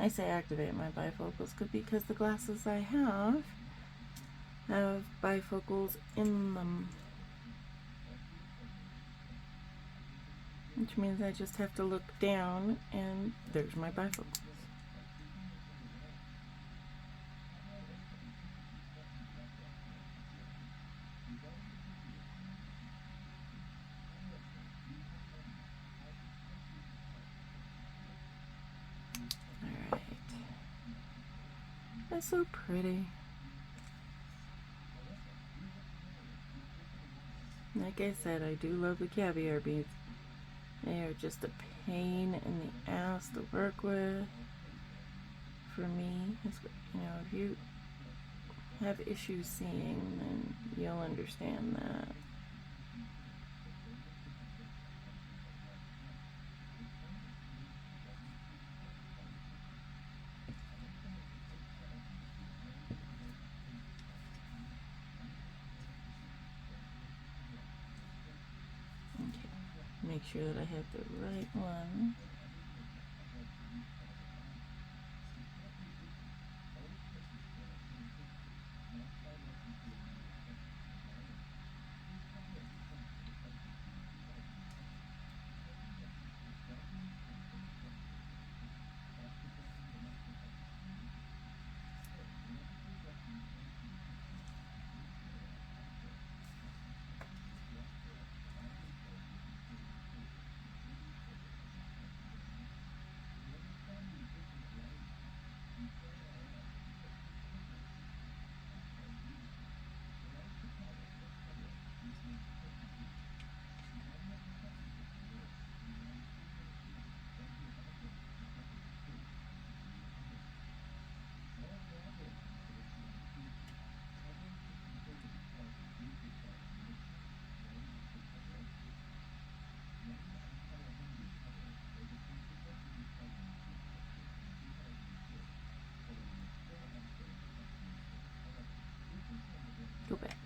I say activate my bifocals because the glasses I have bifocals in them, which means I just have to look down and there's my bifocals. Alright. That's so pretty. Like I said, I do love the caviar beads. They are just a pain in the ass to work with. For me, you know, if you have issues seeing, then you'll understand that. Okay, make sure that I have the right one. Go back.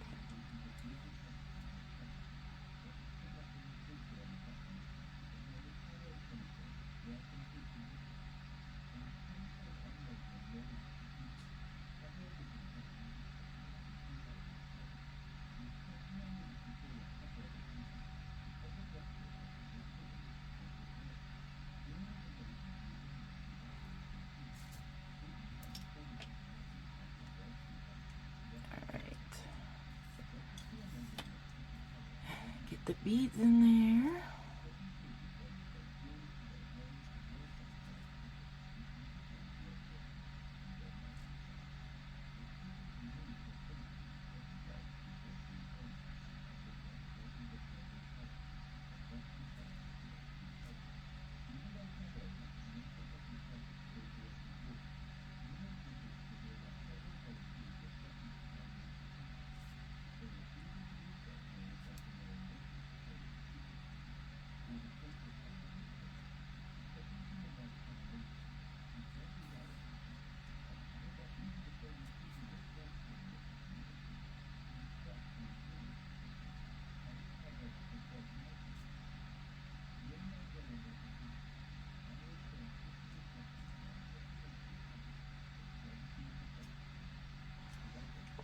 Alright. Get the beads in there.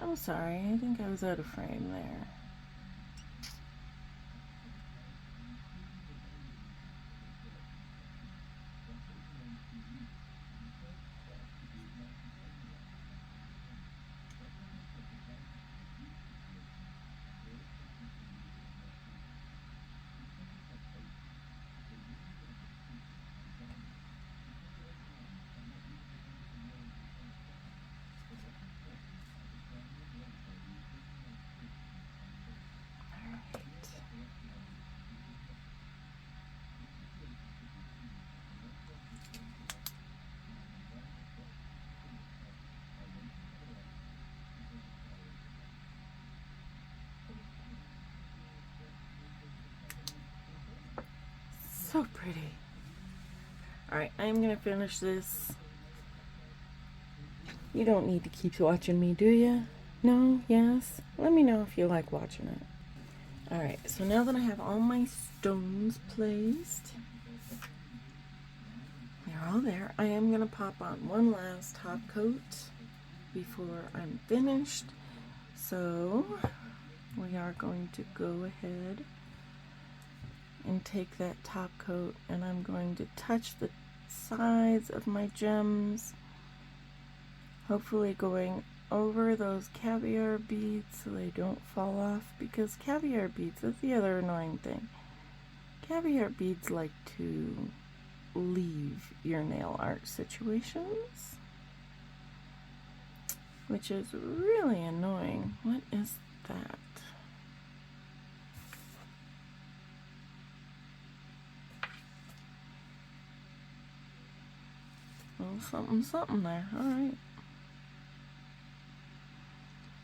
I'm sorry, I think I was out of frame there. So pretty. Alright, I'm going to finish this. You don't need to keep watching me, do you? No? Yes? Let me know if you like watching it. Alright, so now that I have all my stones placed, they're all there, I am going to pop on one last top coat before I'm finished. So we are going to go ahead and take that top coat, and I'm going to touch the sides of my gems, hopefully going over those caviar beads so they don't fall off, because caviar beads, that's the other annoying thing. Caviar beads like to leave your nail art situations, which is really annoying. What is that? Well, something there. Alright.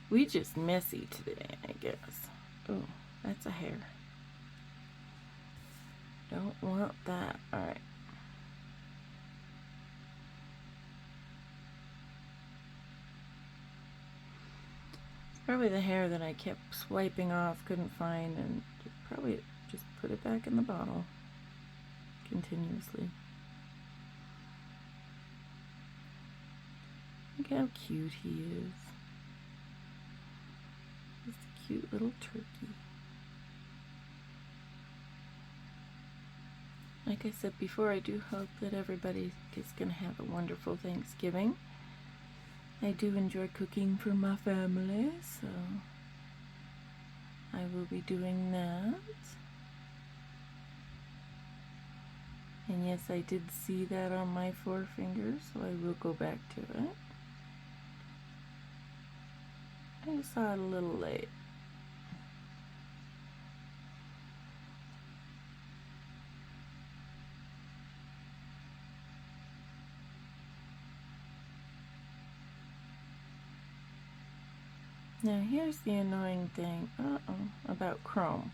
We just messy today, I guess. Oh, that's a hair. Don't want that. Alright. Probably the hair that I kept swiping off, couldn't find, and probably just put it back in the bottle continuously. Look how cute he is. Just a cute little turkey. Like I said before, I do hope that everybody is going to have a wonderful Thanksgiving. I do enjoy cooking for my family, so I will be doing that. And yes, I did see that on my forefinger, so I will go back to it. I saw it a little late. Now here's the annoying thing about Chrome.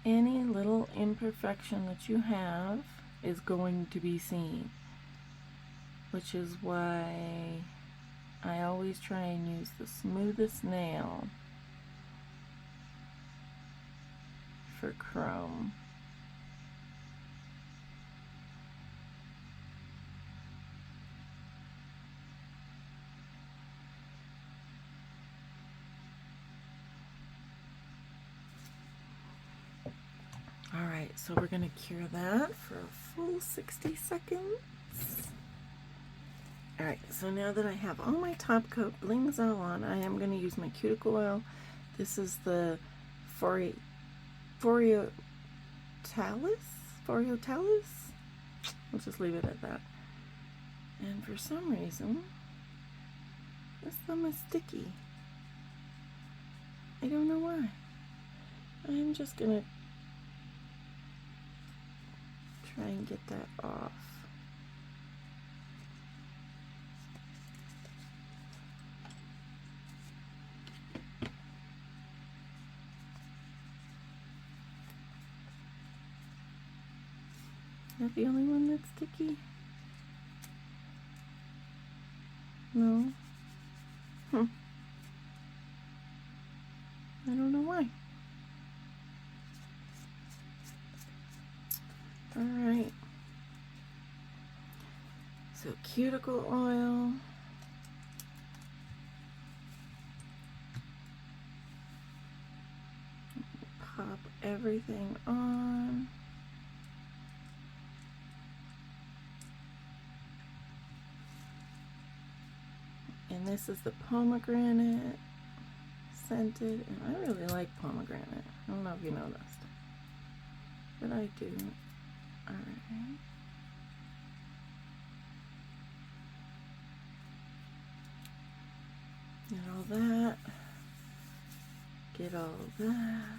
Any little imperfection that you have is going to be seen, which is why I always try and use the smoothest nail for Chrome. Alright, so we're going to cure that for a full 60 seconds. Alright, so now that I have all my top coat blings all on, I am going to use my cuticle oil. This is the Foreo Talis? We'll just leave it at that. And for some reason, this thumb is sticky. I don't know why. I'm just going to try and get that off. Is that the only one that's sticky? No? I don't know why. Alright. So cuticle oil. Pop everything on. And this is the pomegranate scented, and I really like pomegranate. I don't know if you know this, but I do. Alright. Get all that. Get all that.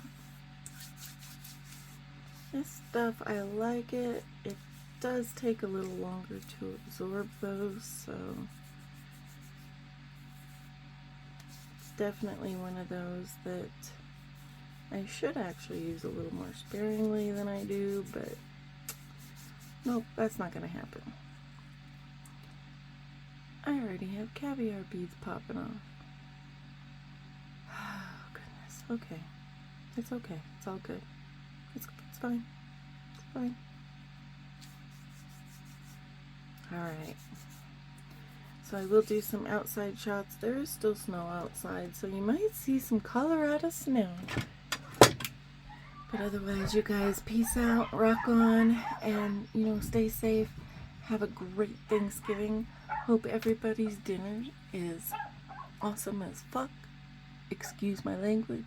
This stuff, I like it. It does take a little longer to absorb those, so it's definitely one of those that I should actually use a little more sparingly than I do, but nope, that's not going to happen. I already have caviar beads popping off. Oh, goodness. Okay. It's okay. It's all good. It's fine. It's fine. Alright. So I will do some outside shots. There is still snow outside, so you might see some color out of snow. But otherwise, you guys, peace out, rock on, and, stay safe. Have a great Thanksgiving. Hope everybody's dinner is awesome as fuck. Excuse my language,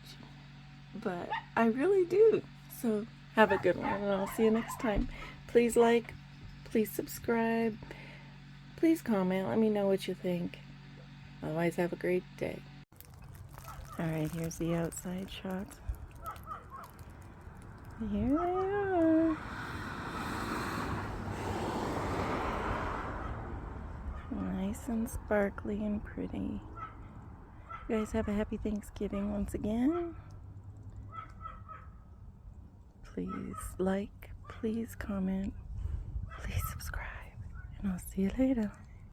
but I really do. So have a good one, and I'll see you next time. Please like, please subscribe, please comment. Let me know what you think. Otherwise, have a great day. Alright, here's the outside shot. Here they are. Nice and sparkly and pretty. You guys have a happy Thanksgiving once again. Please like, please comment, please subscribe, and I'll see you later.